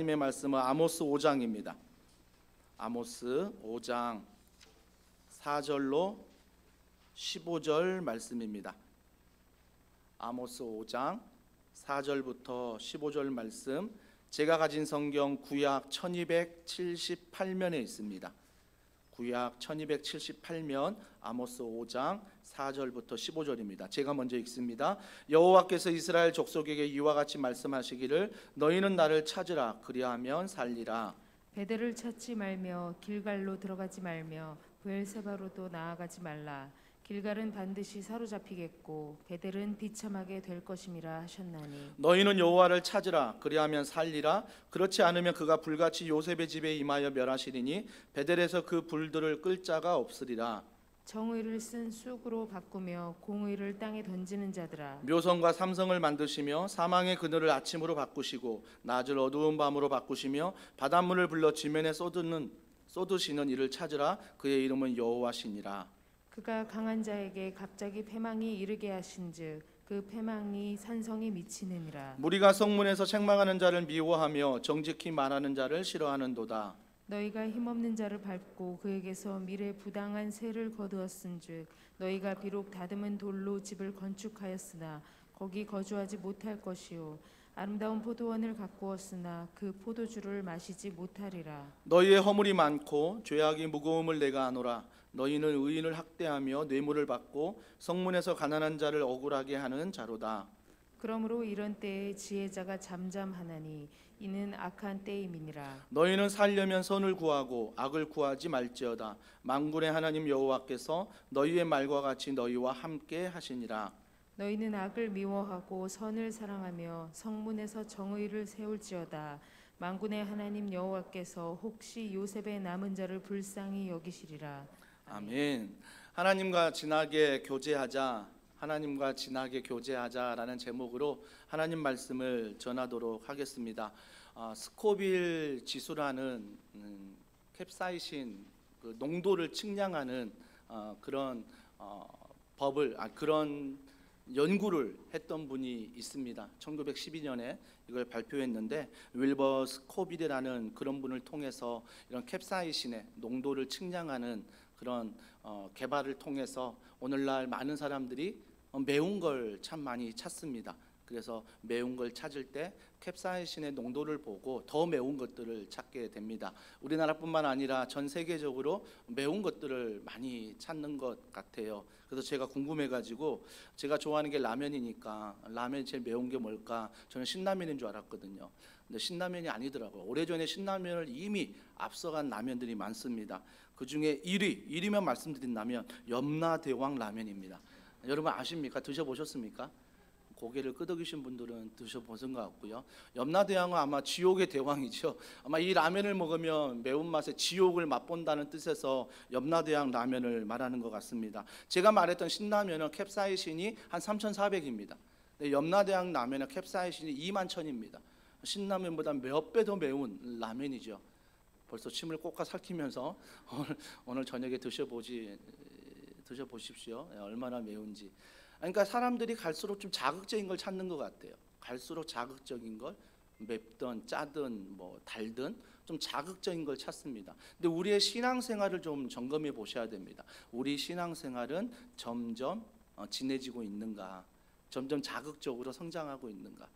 하나님의 말씀은 아모스 5장입니다. 아모스 5장 4절로 15절 말씀입니다. 아모스 5장 4절부터 15절 말씀, 제가 가진 성경 구약 1278면에 있습니다. 구약 1278면 아모스 5장 4절부터 15절입니다. 제가 먼저 읽습니다. 여호와께서 이스라엘 족속에게 이와 같이 말씀하시기를 너희는 나를 찾으라 그리하면 살리라. 베델을 찾지 말며 길갈로 들어가지 말며 브엘세바로도 나아가지 말라. 길갈은 반드시 사로잡히겠고 베델은 비참하게 될 것임이라 하셨나니 너희는 여호와를 찾으라 그리하면 살리라. 그렇지 않으면 그가 불같이 요셉의 집에 임하여 멸하시리니 베델에서 그 불들을 끌 자가 없으리라. 정의를 쓴 쑥으로 바꾸며 공의를 땅에 던지는 자들아, 묘성과 삼성을 만드시며 사망의 그늘을 아침으로 바꾸시고 낮을 어두운 밤으로 바꾸시며 바닷물을 불러 지면에 쏟으시는 이를 찾으라. 그의 이름은 여호와시니라. 그가 강한 자에게 갑자기 패망이 이르게 하신즉 그 패망이 산성에 미치느니라. 무리가 성문에서 책망하는 자를 미워하며 정직히 말하는 자를 싫어하는도다. 너희가 힘없는 자를 밟고 그에게서 미래 부당한 세를 거두었은즉 너희가 비록 다듬은 돌로 집을 건축하였으나 거기 거주하지 못할 것이요 아름다운 포도원을 가꾸었으나 그 포도주를 마시지 못하리라. 너희의 허물이 많고 죄악이 무거움을 내가 아노라. 너희는 의인을 학대하며 뇌물을 받고 성문에서 가난한 자를 억울하게 하는 자로다. 그러므로 이런 때에 지혜자가 잠잠하나니 이는 악한 때임이니라. 너희는 살려면 선을 구하고 악을 구하지 말지어다. 만군의 하나님 여호와께서 너희의 말과 같이 너희와 함께 하시니라. 너희는 악을 미워하고 선을 사랑하며 성문에서 정의를 세울지어다. 만군의 하나님 여호와께서 혹시 요셉의 남은 자를 불쌍히 여기시리라. 아멘. 하나님과 진하게 교제하자, 하나님과 진하게 교제하자라는 제목으로 하나님 말씀을 전하도록 하겠습니다. 스코빌 지수라는 캡사이신 그 농도를 측량하는 그런 그런 연구를 했던 분이 있습니다. 1912년에 이걸 발표했는데 윌버 스코빌이라는 그런 분을 통해서 이런 캡사이신의 농도를 측량하는 그런 개발을 통해서 오늘날 많은 사람들이 매운 걸 참 많이 찾습니다. 그래서 매운 걸 찾을 때 캡사이신의 농도를 보고 더 매운 것들을 찾게 됩니다. 우리나라뿐만 아니라 전 세계적으로 매운 것들을 많이 찾는 것 같아요. 그래서 제가 궁금해가지고 제가 좋아하는 게 라면이니까 라면이 제일 매운 게 뭘까? 저는 신라면인 줄 알았거든요. 근데 신라면이 아니더라고요. 오래전에 신라면을 이미 앞서간 라면들이 많습니다. 그 중에 1위만 말씀드린다면 염라대왕 라면입니다. 여러분 아십니까? 드셔보셨습니까? 고개를 끄덕이신 분들은 드셔보신 것 같고요. 염라대왕은 아마 지옥의 대왕이죠. 아마 이 라면을 먹으면 매운맛의 지옥을 맛본다는 뜻에서 염라대왕 라면을 말하는 것 같습니다. 제가 말했던 신라면은 캡사이신이 한 3,400입니다. 염라대왕 라면은 캡사이신이 21,000입니다. 신라면보다 몇 배 더 매운 라면이죠. 벌써 침을 꼭까 삼키면서 오늘 저녁에 드셔보십시오. 얼마나 매운지. 그러니까 사람들이 갈수록 좀 자극적인 걸 찾는 것 같아요. 갈수록 자극적인 걸, 맵든 짜든 뭐 달든 좀 자극적인 걸 찾습니다. 근데 우리의 신앙생활을 좀 점검해 보셔야 됩니다. 우리 신앙생활은 점점 진해지고 있는가, 점점 자극적으로 성장하고 있는가,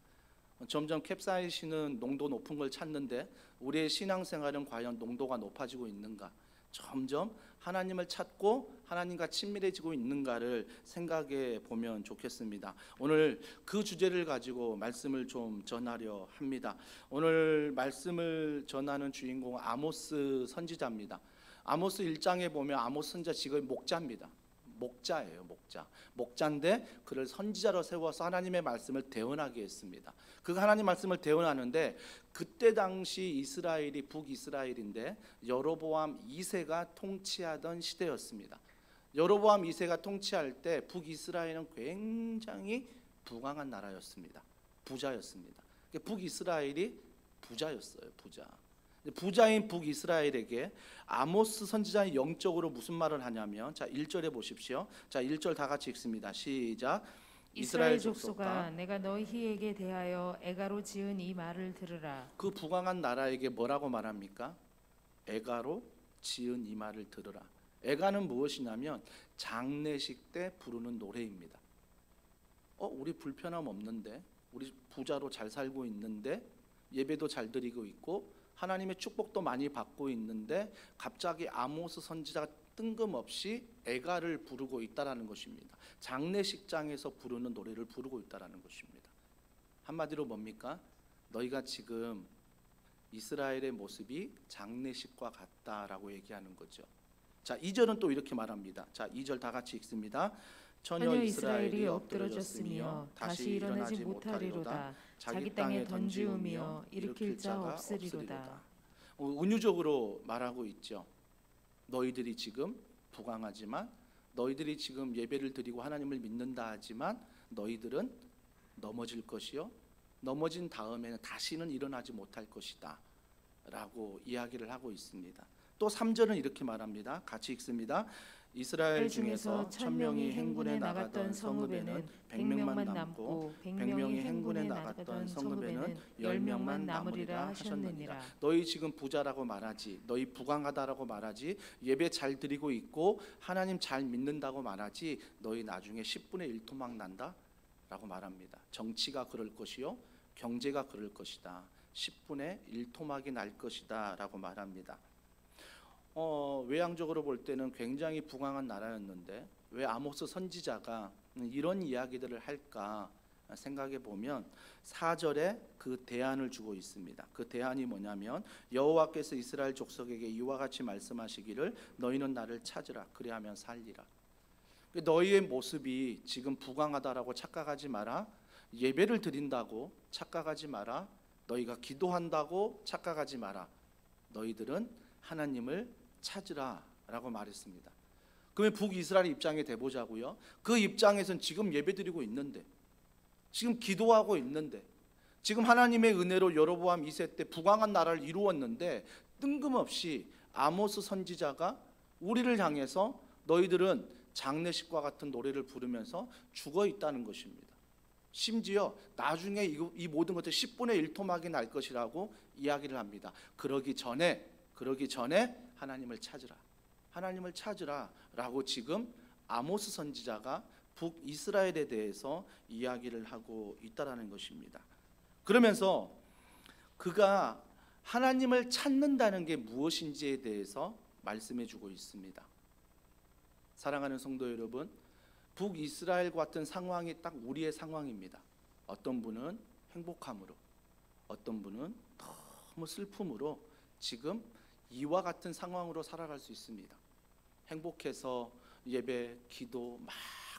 점점 캡사이신은 농도 높은 걸 찾는데 우리의 신앙생활은 과연 농도가 높아지고 있는가, 점점 하나님을 찾고 하나님과 친밀해지고 있는가를 생각해 보면 좋겠습니다. 오늘 그 주제를 가지고 말씀을 좀 전하려 합니다. 오늘 말씀을 전하는 주인공은 아모스 선지자입니다. 아모스 1장에 보면 아모스 선지자 직업이 목자입니다. 목자예요. 목자인데 그를 선지자로 세워서 하나님의 말씀을 대언하게 했습니다. 그 하나님 말씀을 대언하는데 그때 당시 이스라엘이 북이스라엘인데 여로보암 2세가 통치하던 시대였습니다. 여로보암 2세가 통치할 때 북이스라엘은 굉장히 부강한 나라였습니다. 부자였습니다. 북이스라엘이 부자였어요. 부자인 북이스라엘에게 아모스 선지자는 영적으로 무슨 말을 하냐면, 자 1절에 보십시오. 자 1절 다 같이 읽습니다. 시작. 이스라엘 족속아, 내가 너희에게 대하여 애가로 지은 이 말을 들으라. 그 부강한 나라에게 뭐라고 말합니까? 애가로 지은 이 말을 들으라. 애가는 무엇이냐면 장례식 때 부르는 노래입니다. 우리 불편함 없는데, 우리 부자로 잘 살고 있는데, 예배도 잘 드리고 있고 하나님의 축복도 많이 받고 있는데 갑자기 아모스 선지자가 뜬금없이 애가를 부르고 있다라는 것입니다. 장례식장에서 부르는 노래를 부르고 있다라는 것입니다. 한마디로 뭡니까? 너희가 지금 이스라엘의 모습이 장례식과 같다라고 얘기하는 거죠. 자, 2절은 또 이렇게 말합니다. 자, 2절 다 같이 읽습니다. 처녀 이스라엘이 엎드러졌으며 다시 일어나지 못하리로다. 자기 땅에 던지우며 일으킬 자 없으리로다. 은유적으로 말하고 있죠. 너희들이 지금 부강하지만, 너희들이 지금 예배를 드리고 하나님을 믿는다 하지만 너희들은 넘어질 것이요, 넘어진 다음에는 다시는 일어나지 못할 것이다 라고 이야기를 하고 있습니다. 또 3절은 이렇게 말합니다. 같이 읽습니다. 이스라엘 중에서 1000명이 행군에 나갔던 성읍에는 100명만 남고 100명이 행군에 나갔던 성읍에는 10명만 남으리라 하셨느니라. 너희 지금 부자라고 말하지, 너희 부강하다라고 말하지, 예배 잘 드리고 있고 하나님 잘 믿는다고 말하지, 너희 나중에 10분의 1 토막 난다 라고 말합니다. 정치가 그럴 것이요, 경제가 그럴 것이다. 10분의 1 토막이 날 것이다 라고 말합니다. 외향적으로 볼 때는 굉장히 부강한 나라였는데 왜 아모스 선지자가 이런 이야기들을 할까 생각해 보면 4절에 그 대안을 주고 있습니다. 그 대안이 뭐냐면 여호와께서 이스라엘 족속에게 이와 같이 말씀하시기를 너희는 나를 찾으라 그리하면 살리라. 너희의 모습이 지금 부강하다라고 착각하지 마라. 예배를 드린다고 착각하지 마라. 너희가 기도한다고 착각하지 마라. 너희들은 하나님을 찾으라 라고 말했습니다. 그러면 북이스라엘 입장에 대보자고요. 그 입장에선 지금 예배드리고 있는데, 지금 기도하고 있는데, 지금 하나님의 은혜로 여로보암 2세 때 부강한 나라를 이루었는데 뜬금없이 아모스 선지자가 우리를 향해서 너희들은 장례식과 같은 노래를 부르면서 죽어 있다는 것입니다. 심지어 나중에 이 모든 것들 10분의 1 토막이 날 것이라고 이야기를 합니다. 그러기 전에 하나님을 찾으라, 하나님을 찾으라 라고 지금 아모스 선지자가 북이스라엘에 대해서 이야기를 하고 있다라는 것입니다. 그러면서 그가 하나님을 찾는다는 게 무엇인지에 대해서 말씀해 주고 있습니다. 사랑하는 성도 여러분, 북이스라엘 같은 상황이 딱 우리의 상황입니다. 어떤 분은 행복함으로, 어떤 분은 너무 슬픔으로 지금 이와 같은 상황으로 살아갈 수 있습니다. 행복해서 예배, 기도 막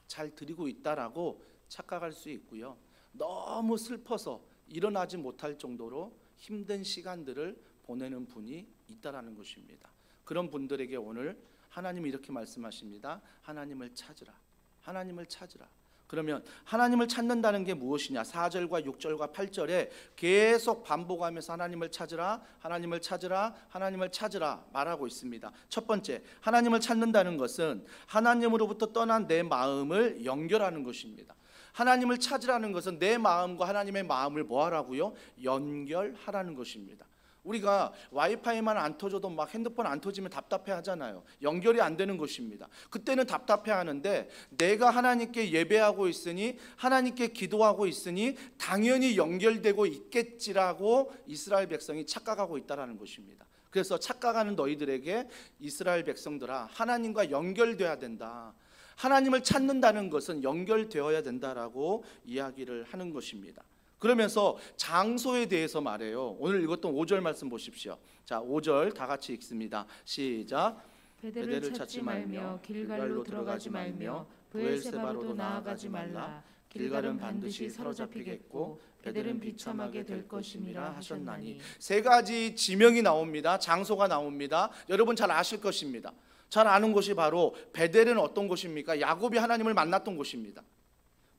잘 드리고 있다라고 착각할 수 있고요. 너무 슬퍼서 일어나지 못할 정도로 힘든 시간들을 보내는 분이 있다라는 것입니다. 그런 분들에게 오늘 하나님이 이렇게 말씀하십니다. 하나님을 찾으라, 하나님을 찾으라. 그러면 하나님을 찾는다는 게 무엇이냐? 4절과 6절과 8절에 계속 반복하면서 하나님을 찾으라, 하나님을 찾으라, 하나님을 찾으라 말하고 있습니다. 첫 번째, 하나님을 찾는다는 것은 하나님으로부터 떠난 내 마음을 연결하는 것입니다. 하나님을 찾으라는 것은 내 마음과 하나님의 마음을 뭐하라고요? 연결하라는 것입니다. 우리가 와이파이만 안 터져도 막 핸드폰 안 터지면 답답해 하잖아요. 연결이 안 되는 것입니다. 그때는 답답해 하는데 내가 하나님께 예배하고 있으니, 하나님께 기도하고 있으니 당연히 연결되고 있겠지라고 이스라엘 백성이 착각하고 있다는 것입니다. 그래서 착각하는 너희들에게 이스라엘 백성들아, 하나님과 연결돼야 된다. 하나님을 찾는다는 것은 연결되어야 된다라고 이야기를 하는 것입니다. 그러면서 장소에 대해서 말해요. 오늘 읽었던 5절 말씀 보십시오. 자, 5절 다 같이 읽습니다. 시작. 베델을 찾지 말며 길갈로 들어가지 말며 브엘세바로도 나아가지 말라. 길갈은 반드시 사로잡히겠고 베델은 비참하게 될 것임이라 하셨나니. 세 가지 지명이 나옵니다. 장소가 나옵니다. 여러분 잘 아실 것입니다. 잘 아는 곳이 바로 베델은 어떤 곳입니까? 야곱이 하나님을 만났던 곳입니다.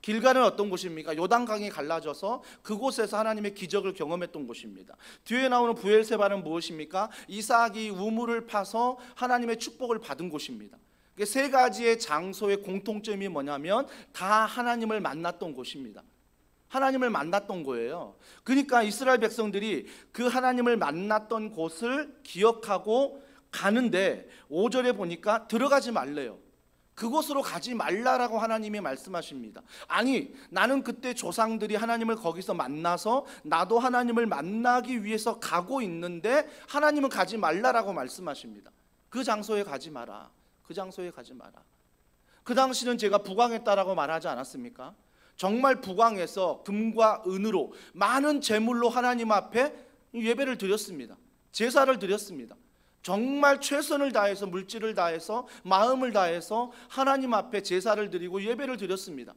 길갈은 어떤 곳입니까? 요단강이 갈라져서 그곳에서 하나님의 기적을 경험했던 곳입니다. 뒤에 나오는 브엘세바는 무엇입니까? 이삭이 우물을 파서 하나님의 축복을 받은 곳입니다. 세 가지의 장소의 공통점이 뭐냐면 다 하나님을 만났던 곳입니다. 하나님을 만났던 거예요. 그러니까 이스라엘 백성들이 그 하나님을 만났던 곳을 기억하고 가는데 5절에 보니까 들어가지 말래요. 그곳으로 가지 말라라고 하나님이 말씀하십니다. 아니, 나는 그때 조상들이 하나님을 거기서 만나서 나도 하나님을 만나기 위해서 가고 있는데 하나님은 가지 말라라고 말씀하십니다. 그 장소에 가지 마라. 그 장소에 가지 마라. 그 당시는 제가 부강했다라고 말하지 않았습니까? 정말 부강해서 금과 은으로 많은 제물로 하나님 앞에 예배를 드렸습니다. 제사를 드렸습니다. 정말 최선을 다해서, 물질을 다해서, 마음을 다해서 하나님 앞에 제사를 드리고 예배를 드렸습니다.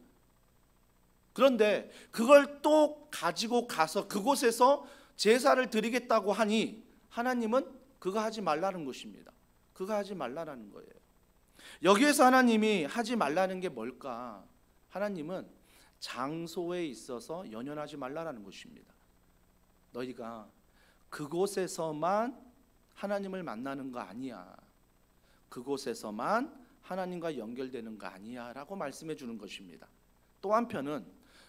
그런데 그걸 또 가지고 가서 그곳에서 제사를 드리겠다고 하니 하나님은 그거 하지 말라는 것입니다. 그거 하지 말라는 거예요. 여기에서 하나님이 하지 말라는 게 뭘까? 하나님은 장소에 있어서 연연하지 말라는 것입니다. 너희가 그곳에서만 하나님을 만나는 거 아니야. 그곳에서만 하나님과 연결되는 거 아니야 라고 말씀해 주는 것입니다. 또 한편은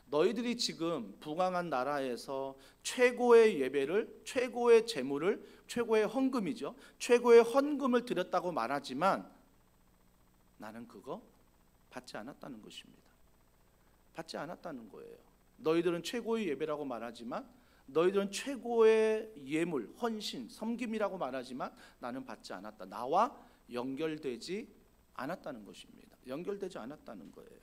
너희들이 지금 부강한 나라에서 최고의 예배를, 최고의 제물을, 최고의 헌금이죠, 최고의 헌금을 드렸다고 말하지만 나는 그거 받지 않았다는 것입니다. 받지 않았다는 거예요. 너희들은 최고의 예배라고 말하지만, 너희들은 최고의 예물, 헌신, 섬김이라고 말하지만 나는 받지 않았다. 나와 연결되지 않았다는 것입니다. 연결되지 않았다는 거예요.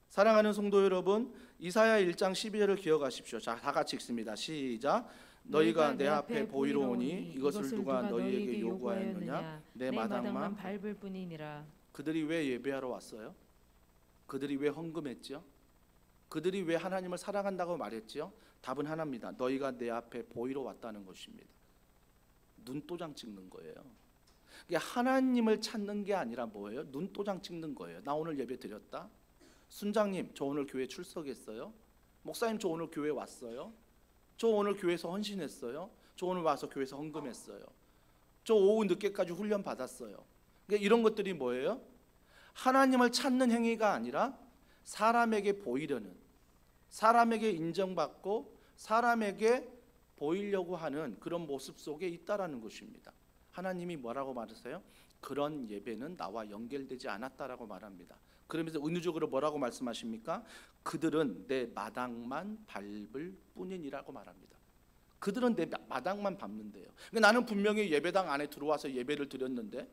사랑하는 성도 여러분, 이사야 1장 12절을 기억하십시오. 자, 다 같이 읽습니다. 시작. 너희가 내 앞에 보이러 오니 이것을 누가 너희에게 요구하였느냐? 내 마당만 밟을 뿐이니라. 그들이 왜 예배하러 왔어요? 그들이 왜 헌금했죠? 그들이 왜 하나님을 사랑한다고 말했죠? 답은 하나입니다. 너희가 내 앞에 보이러 왔다는 것입니다. 눈도장 찍는 거예요. 하나님을 찾는 게 아니라 뭐예요? 눈도장 찍는 거예요. 나 오늘 예배 드렸다. 순장님, 저 오늘 교회 출석했어요. 목사님, 저 오늘 교회 왔어요. 저 오늘 교회에서 헌신했어요. 저 오늘 와서 교회에서 헌금했어요. 저 오후 늦게까지 훈련 받았어요. 이런 것들이 뭐예요? 하나님을 찾는 행위가 아니라 사람에게 보이려는, 사람에게 인정받고 사람에게 보이려고 하는 그런 모습 속에 있다라는 것입니다. 하나님이 뭐라고 말하세요? 그런 예배는 나와 연결되지 않았다라고 말합니다. 그러면서 은유적으로 뭐라고 말씀하십니까? 그들은 내 마당만 밟을 뿐이니라고 말합니다. 그들은 내 마당만 밟는데요. 나는 분명히 예배당 안에 들어와서 예배를 드렸는데,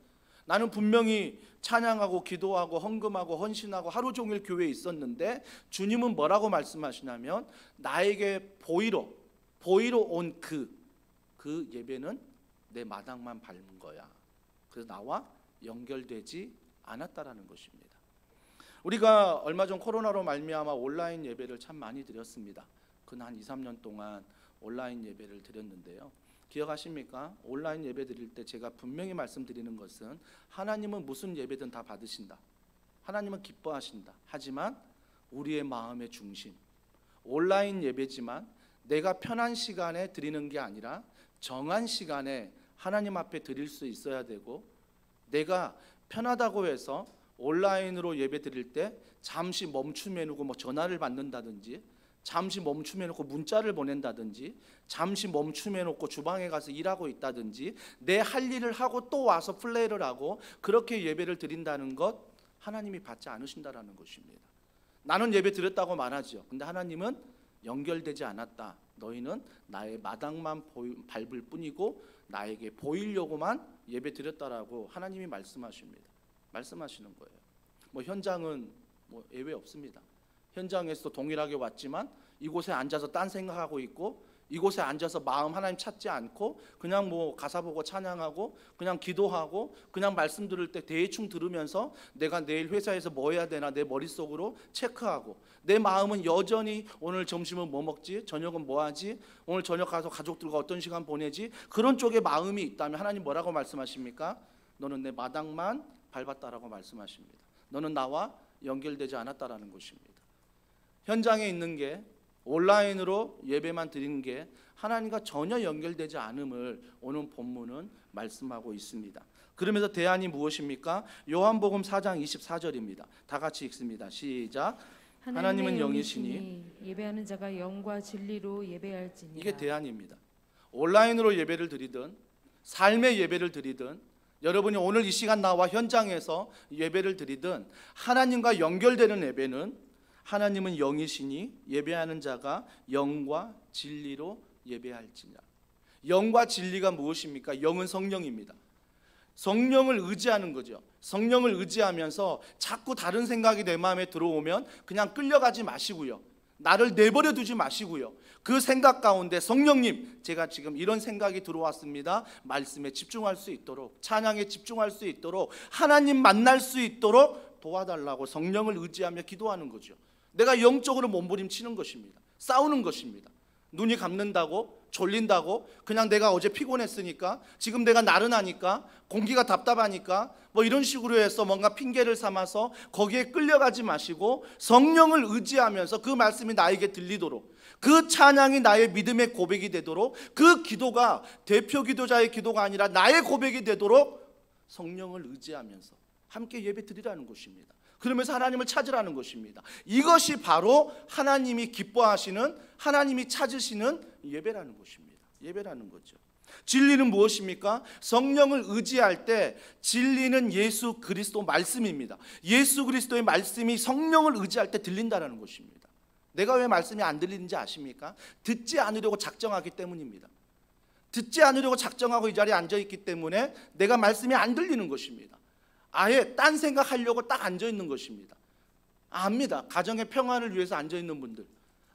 나는 분명히 찬양하고 기도하고 헌금하고 헌신하고 하루 종일 교회에 있었는데, 주님은 뭐라고 말씀하시냐면 나에게 보이러 온 그 예배는 내 마당만 밟은 거야. 그래서 나와 연결되지 않았다라는 것입니다. 우리가 얼마 전 코로나로 말미암아 온라인 예배를 참 많이 드렸습니다. 한 2, 3년 동안 온라인 예배를 드렸는데요. 기억하십니까? 온라인 예배 드릴 때 제가 분명히 말씀드리는 것은 하나님은 무슨 예배든 다 받으신다. 하나님은 기뻐하신다. 하지만 우리의 마음의 중심, 온라인 예배지만 내가 편한 시간에 드리는 게 아니라 정한 시간에 하나님 앞에 드릴 수 있어야 되고, 내가 편하다고 해서 온라인으로 예배 드릴 때 잠시 멈춤해놓고 전화를 받는다든지, 잠시 멈춤해놓고 문자를 보낸다든지, 잠시 멈춤해놓고 주방에 가서 일하고 있다든지, 내 할 일을 하고 또 와서 플레이를 하고 그렇게 예배를 드린다는 것, 하나님이 받지 않으신다라는 것입니다. 나는 예배 드렸다고 말하죠. 근데 하나님은 연결되지 않았다. 너희는 나의 마당만 밟을 뿐이고 나에게 보이려고만 예배 드렸다라고 하나님이 말씀하십니다. 말씀하시는 거예요. 현장은 예외 없습니다. 현장에서도 동일하게 왔지만 이곳에 앉아서 딴 생각하고 있고, 이곳에 앉아서 마음 하나님 찾지 않고 그냥 가사 보고 찬양하고 그냥 기도하고 그냥 말씀 들을 때 대충 들으면서 내가 내일 회사에서 뭐 해야 되나 내 머릿속으로 체크하고, 내 마음은 여전히 오늘 점심은 뭐 먹지? 저녁은 뭐 하지? 오늘 저녁 가서 가족들과 어떤 시간 보내지? 그런 쪽에 마음이 있다면 하나님 뭐라고 말씀하십니까? 너는 내 마당만 밟았다라고 말씀하십니다. 너는 나와 연결되지 않았다라는 것입니다. 현장에 있는 게, 온라인으로 예배만 드리는 게 하나님과 전혀 연결되지 않음을 오늘 본문은 말씀하고 있습니다. 그러면서 대안이 무엇입니까? 요한복음 4장 24절입니다. 다 같이 읽습니다. 시작. 하나님은 영이시니 예배하는 자가 영과 진리로 예배할지니라. 이게 대안입니다. 온라인으로 예배를 드리든 삶의 예배를 드리든 여러분이 오늘 이 시간 나와 현장에서 예배를 드리든 하나님과 연결되는 예배는 하나님은 영이시니 예배하는 자가 영과 진리로 예배할지니라. 영과 진리가 무엇입니까? 영은 성령입니다. 성령을 의지하는 거죠. 성령을 의지하면서 자꾸 다른 생각이 내 마음에 들어오면 그냥 끌려가지 마시고요. 나를 내버려 두지 마시고요. 그 생각 가운데 성령님, 제가 지금 이런 생각이 들어왔습니다. 말씀에 집중할 수 있도록, 찬양에 집중할 수 있도록, 하나님 만날 수 있도록 도와달라고 성령을 의지하며 기도하는 거죠. 내가 영적으로 몸부림치는 것입니다. 싸우는 것입니다. 눈이 감는다고, 졸린다고, 그냥 내가 어제 피곤했으니까, 지금 내가 나른하니까, 공기가 답답하니까 뭐 이런 식으로 해서 뭔가 핑계를 삼아서 거기에 끌려가지 마시고 성령을 의지하면서 그 말씀이 나에게 들리도록, 그 찬양이 나의 믿음의 고백이 되도록, 그 기도가 대표 기도자의 기도가 아니라 나의 고백이 되도록 성령을 의지하면서 함께 예배 드리라는 것입니다. 그러면서 하나님을 찾으라는 것입니다. 이것이 바로 하나님이 기뻐하시는, 하나님이 찾으시는 예배라는 것입니다. 예배라는 거죠. 진리는 무엇입니까? 성령을 의지할 때 진리는 예수 그리스도 말씀입니다. 예수 그리스도의 말씀이 성령을 의지할 때 들린다는 것입니다. 내가 왜 말씀이 안 들리는지 아십니까? 듣지 않으려고 작정하기 때문입니다. 듣지 않으려고 작정하고 이 자리에 앉아있기 때문에 내가 말씀이 안 들리는 것입니다. 아예 딴 생각하려고 딱 앉아있는 것입니다. 압니다. 가정의 평화를 위해서 앉아있는 분들,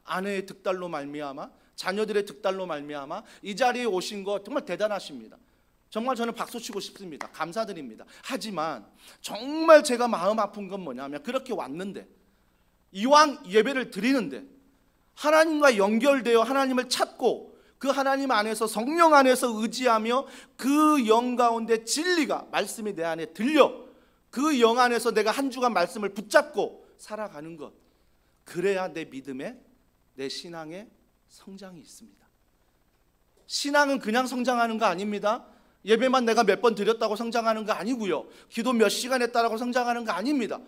아내의 득달로 말미암아, 자녀들의 득달로 말미암아 이 자리에 오신 거 정말 대단하십니다. 정말 저는 박수치고 싶습니다. 감사드립니다. 하지만 정말 제가 마음 아픈 건 뭐냐면, 그렇게 왔는데, 이왕 예배를 드리는데 하나님과 연결되어 하나님을 찾고 그 하나님 안에서, 성령 안에서 의지하며 그 영 가운데 진리가, 말씀이 내 안에 들려 그 영 안에서 내가 한 주간 말씀을 붙잡고 살아가는 것, 그래야 내 믿음에, 내 신앙에 성장이 있습니다. 신앙은 그냥 성장하는 거 아닙니다. 예배만 내가 몇 번 드렸다고 성장하는 거 아니고요. 기도 몇 시간 했다라고 성장하는 거 아닙니다.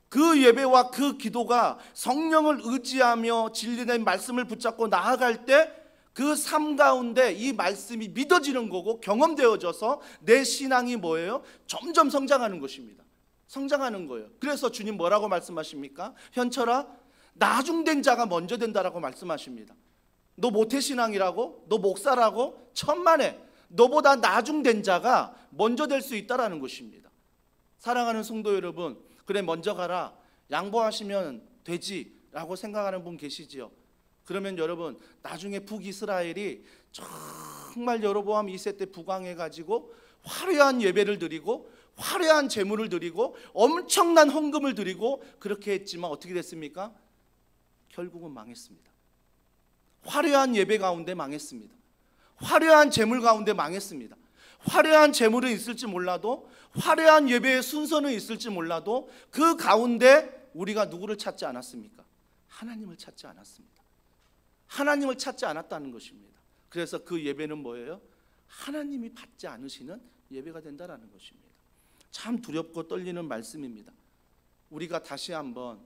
그 예배와 그 기도가 성령을 의지하며 진리된 말씀을 붙잡고 나아갈 때 그 삶 가운데 이 말씀이 믿어지는 거고 경험되어져서 내 신앙이 뭐예요? 점점 성장하는 것입니다. 성장하는 거예요. 그래서 주님 뭐라고 말씀하십니까? 현철아, 나중된 자가 먼저 된다라고 말씀하십니다. 너 모태신앙이라고? 너 목사라고? 천만에, 너보다 나중된 자가 먼저 될 수 있다라는 것입니다. 사랑하는 성도 여러분, 그래 먼저 가라, 양보하시면 되지라고 생각하는 분 계시지요? 그러면 여러분, 나중에 북이스라엘이 정말 여로보암 2세 때 부강해가지고 화려한 예배를 드리고 화려한 제물을 드리고 엄청난 헌금을 드리고 그렇게 했지만 어떻게 됐습니까? 결국은 망했습니다. 화려한 예배 가운데 망했습니다. 화려한 제물 가운데 망했습니다. 화려한 제물은 있을지 몰라도, 화려한 예배의 순서는 있을지 몰라도 그 가운데 우리가 누구를 찾지 않았습니까? 하나님을 찾지 않았습니다. 하나님을 찾지 않았다는 것입니다. 그래서 그 예배는 뭐예요? 하나님이 받지 않으시는 예배가 된다는 것입니다. 참 두렵고 떨리는 말씀입니다. 우리가 다시 한번,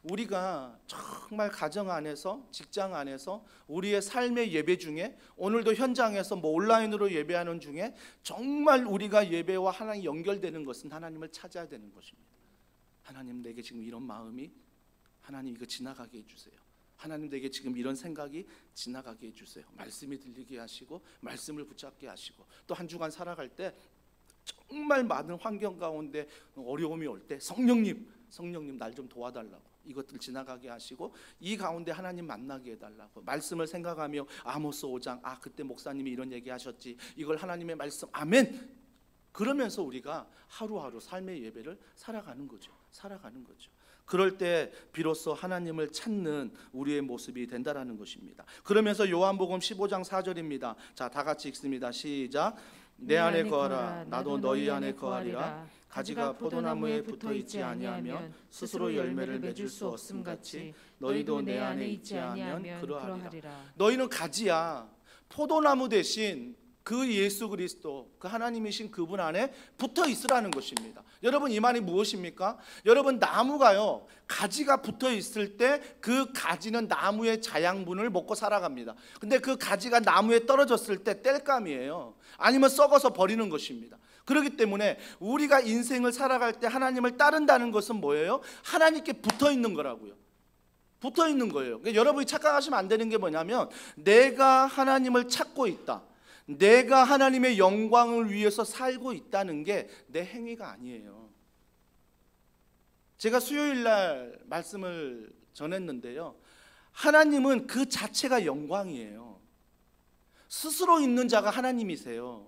우리가 정말 가정 안에서, 직장 안에서, 우리의 삶의 예배 중에, 오늘도 현장에서 뭐 온라인으로 예배하는 중에 정말 우리가 예배와 하나님 연결되는 것은 하나님을 찾아야 되는 것입니다. 하나님, 내게 지금 이런 마음이, 하나님 이거 지나가게 해주세요. 하나님, 내게 지금 이런 생각이 지나가게 해주세요. 말씀이 들리게 하시고 말씀을 붙잡게 하시고, 또 한 주간 살아갈 때 정말 많은 환경 가운데 어려움이 올 때 성령님 날 좀 도와달라고, 이것들 지나가게 하시고 이 가운데 하나님 만나게 해달라고 말씀을 생각하며, 아모스 5장, 그때 목사님이 이런 얘기 하셨지, 이걸 하나님의 말씀, 아멘, 그러면서 우리가 하루하루 삶의 예배를 살아가는 거죠. 그럴 때 비로소 하나님을 찾는 우리의 모습이 된다라는 것입니다. 그러면서 요한복음 15장 4절입니다. 자, 다 같이 읽습니다. 시작. 내 안에 거하라, 나도 너희 안에 거하리라. 가지가 포도나무에 붙어 있지 아니하면 스스로 열매를 맺을 수 없음 같이 너희도 내 안에 있지 아니하면 그러하리라. 너희는 가지야. 포도나무 대신 그 예수 그리스도, 그 하나님이신 그분 안에 붙어 있으라는 것입니다. 여러분, 이 말이 무엇입니까? 여러분, 나무가요, 가지가 붙어 있을 때 그 가지는 나무의 자양분을 먹고 살아갑니다. 근데 그 가지가 나무에 떨어졌을 때 땔감이에요. 아니면 썩어서 버리는 것입니다. 그렇기 때문에 우리가 인생을 살아갈 때 하나님을 따른다는 것은 뭐예요? 하나님께 붙어 있는 거라고요. 붙어 있는 거예요. 그러니까 여러분이 착각하시면 안 되는 게 뭐냐면, 내가 하나님을 찾고 있다, 내가 하나님의 영광을 위해서 살고 있다는 게 내 행위가 아니에요. 제가 수요일 날 말씀을 전했는데요, 하나님은 그 자체가 영광이에요. 스스로 있는 자가 하나님이세요.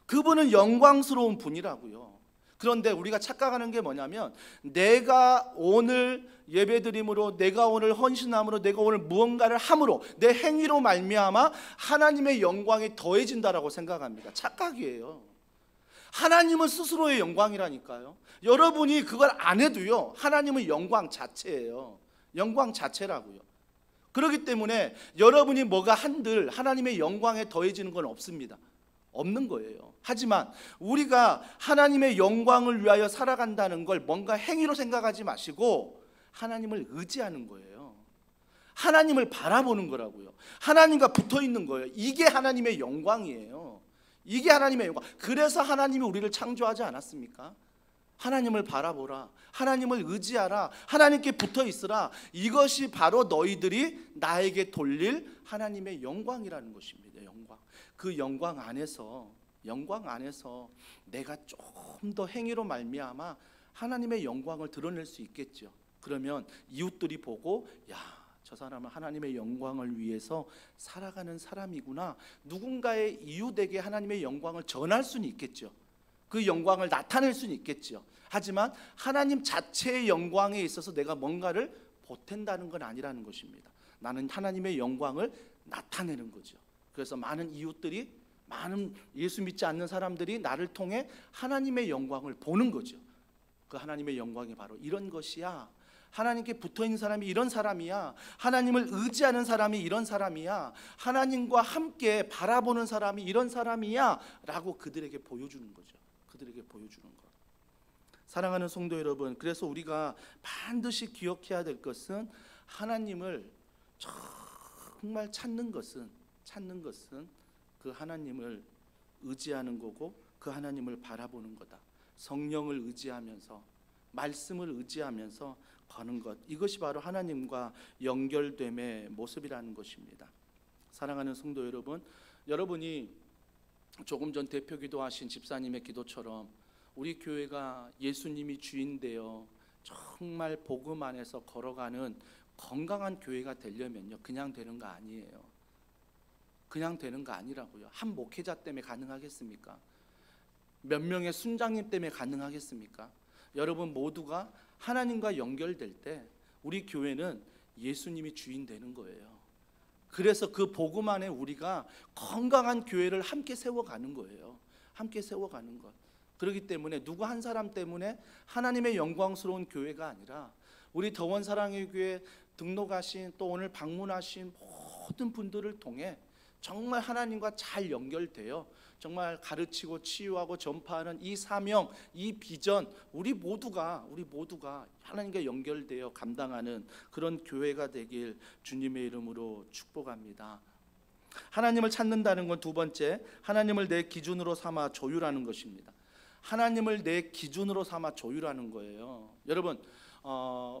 그분은 영광스러운 분이라고요. 그런데 우리가 착각하는 게 뭐냐면, 내가 오늘 예배드림으로, 내가 오늘 헌신함으로, 내가 오늘 무언가를 함으로, 내 행위로 말미암아 하나님의 영광이 더해진다라고 생각합니다. 착각이에요. 하나님은 스스로의 영광이라니까요. 여러분이 그걸 안 해도요, 하나님은 영광 자체예요. 영광 자체라고요. 그렇기 때문에 여러분이 뭐가 한들 하나님의 영광에 더해지는 건 없습니다. 없는 거예요. 하지만 우리가 하나님의 영광을 위하여 살아간다는 걸 뭔가 행위로 생각하지 마시고 하나님을 의지하는 거예요. 하나님을 바라보는 거라고요. 하나님과 붙어 있는 거예요. 이게 하나님의 영광이에요. 이게 하나님의 영광. 그래서 하나님이 우리를 창조하지 않았습니까? 하나님을 바라보라, 하나님을 의지하라, 하나님께 붙어 있으라. 이것이 바로 너희들이 나에게 돌릴 하나님의 영광이라는 것입니다. 영광. 그 영광 안에서 내가 조금 더 행위로 말미암아 하나님의 영광을 드러낼 수 있겠죠. 그러면 이웃들이 보고, 야, 저 사람은 하나님의 영광을 위해서 살아가는 사람이구나. 누군가의 이웃에게 하나님의 영광을 전할 수는 있겠죠. 그 영광을 나타낼 수는 있겠죠. 하지만 하나님 자체의 영광에 있어서 내가 뭔가를 보탠다는 건 아니라는 것입니다. 나는 하나님의 영광을 나타내는 거죠. 그래서 많은 이웃들이, 많은 예수 믿지 않는 사람들이 나를 통해 하나님의 영광을 보는 거죠. 그 하나님의 영광이 바로 이런 것이야. 하나님께 붙어있는 사람이 이런 사람이야. 하나님을 의지하는 사람이 이런 사람이야. 하나님과 함께 바라보는 사람이 이런 사람이야 라고 그들에게 보여주는 거죠. 그들에게 보여주는 것. 사랑하는 성도 여러분, 그래서 우리가 반드시 기억해야 될 것은, 하나님을 정말 찾는 것은 그 하나님을 의지하는 거고, 그 하나님을 바라보는 거다. 성령을 의지하면서, 말씀을 의지하면서 거는 것, 이것이 바로 하나님과 연결됨의 모습이라는 것입니다. 사랑하는 성도 여러분, 여러분이 조금 전 대표 기도하신 집사님의 기도처럼 우리 교회가 예수님이 주인 되어 정말 복음 안에서 걸어가는 건강한 교회가 되려면요, 그냥 되는 거 아니에요. 그냥 되는 거 아니라고요. 한 목회자 때문에 가능하겠습니까? 몇 명의 순장님 때문에 가능하겠습니까? 여러분 모두가 하나님과 연결될 때 우리 교회는 예수님이 주인 되는 거예요. 그래서 그 복음 안에 우리가 건강한 교회를 함께 세워가는 거예요. 함께 세워가는 것. 그렇기 때문에 누구 한 사람 때문에 하나님의 영광스러운 교회가 아니라, 우리 더원 사랑의 교회 등록하신, 또 오늘 방문하신 모든 분들을 통해 정말 하나님과 잘 연결되어 정말 가르치고 치유하고 전파하는 이 사명, 이 비전, 우리 모두가 하나님과 연결되어 감당하는 그런 교회가 되길 주님의 이름으로 축복합니다. 하나님을 찾는다는 건 두 번째, 하나님을 내 기준으로 삼아 조율하는 것입니다. 하나님을 내 기준으로 삼아 조율하는 거예요. 여러분,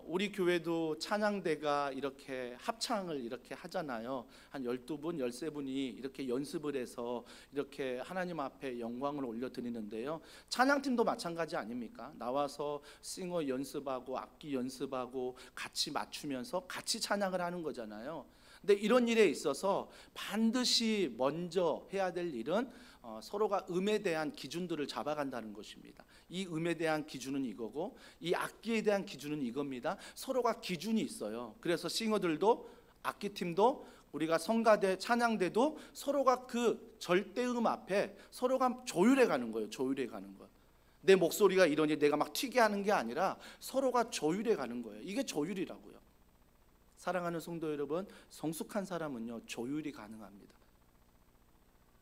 우리 교회도 찬양대가 이렇게 합창을 이렇게 하잖아요. 한 12분, 13분이 이렇게 연습을 해서 이렇게 하나님 앞에 영광을 올려드리는데요, 찬양팀도 마찬가지 아닙니까? 나와서 싱어 연습하고 악기 연습하고 같이 맞추면서 같이 찬양을 하는 거잖아요. 근데 이런 일에 있어서 반드시 먼저 해야 될 일은 서로가 음에 대한 기준들을 잡아간다는 것입니다. 이 음에 대한 기준은 이거고, 이 악기에 대한 기준은 이겁니다. 서로가 기준이 있어요. 그래서 싱어들도, 악기팀도, 우리가 성가대, 찬양대도 서로가 그 절대음 앞에 서로가 조율해 가는 거예요. 조율해 가는 거. 내 목소리가 이러니 내가 막 튀게 하는 게 아니라 서로가 조율해 가는 거예요. 이게 조율이라고요. 사랑하는 성도 여러분, 성숙한 사람은요, 조율이 가능합니다.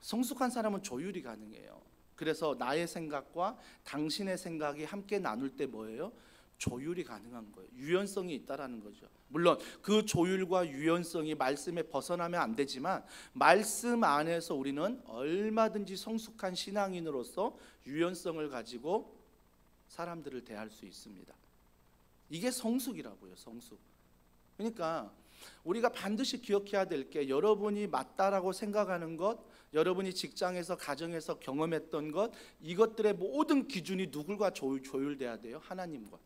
성숙한 사람은 조율이 가능해요. 그래서 나의 생각과 당신의 생각이 함께 나눌 때 뭐예요? 조율이 가능한 거예요. 유연성이 있다라는 거죠. 물론 그 조율과 유연성이 말씀에 벗어나면 안 되지만 말씀 안에서 우리는 얼마든지 성숙한 신앙인으로서 유연성을 가지고 사람들을 대할 수 있습니다. 이게 성숙이라고요. 성숙. 그러니까 우리가 반드시 기억해야 될 게, 여러분이 맞다라고 생각하는 것, 여러분이 직장에서 가정에서 경험했던 것, 이것들의 모든 기준이 누굴과 조율돼야 돼요? 하나님과.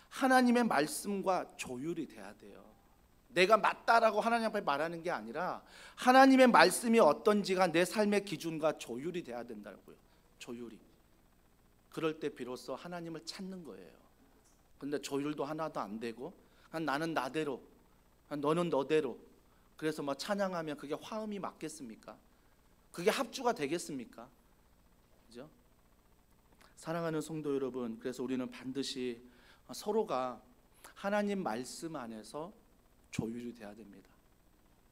하나님의 말씀과 조율이 돼야 돼요. 내가 맞다라고 하나님 앞에 말하는 게 아니라 하나님의 말씀이 어떤지가 내 삶의 기준과 조율이 돼야 된다고요. 조율이. 그럴 때 비로소 하나님을 찾는 거예요. 근데 조율도 하나도 안 되고 그냥 나는 나대로, 너는 너대로, 그래서 뭐 찬양하면 그게 화음이 맞겠습니까? 그게 합주가 되겠습니까? 그죠? 사랑하는 성도 여러분, 그래서 우리는 반드시 서로가 하나님 말씀 안에서 조율이 돼야 됩니다.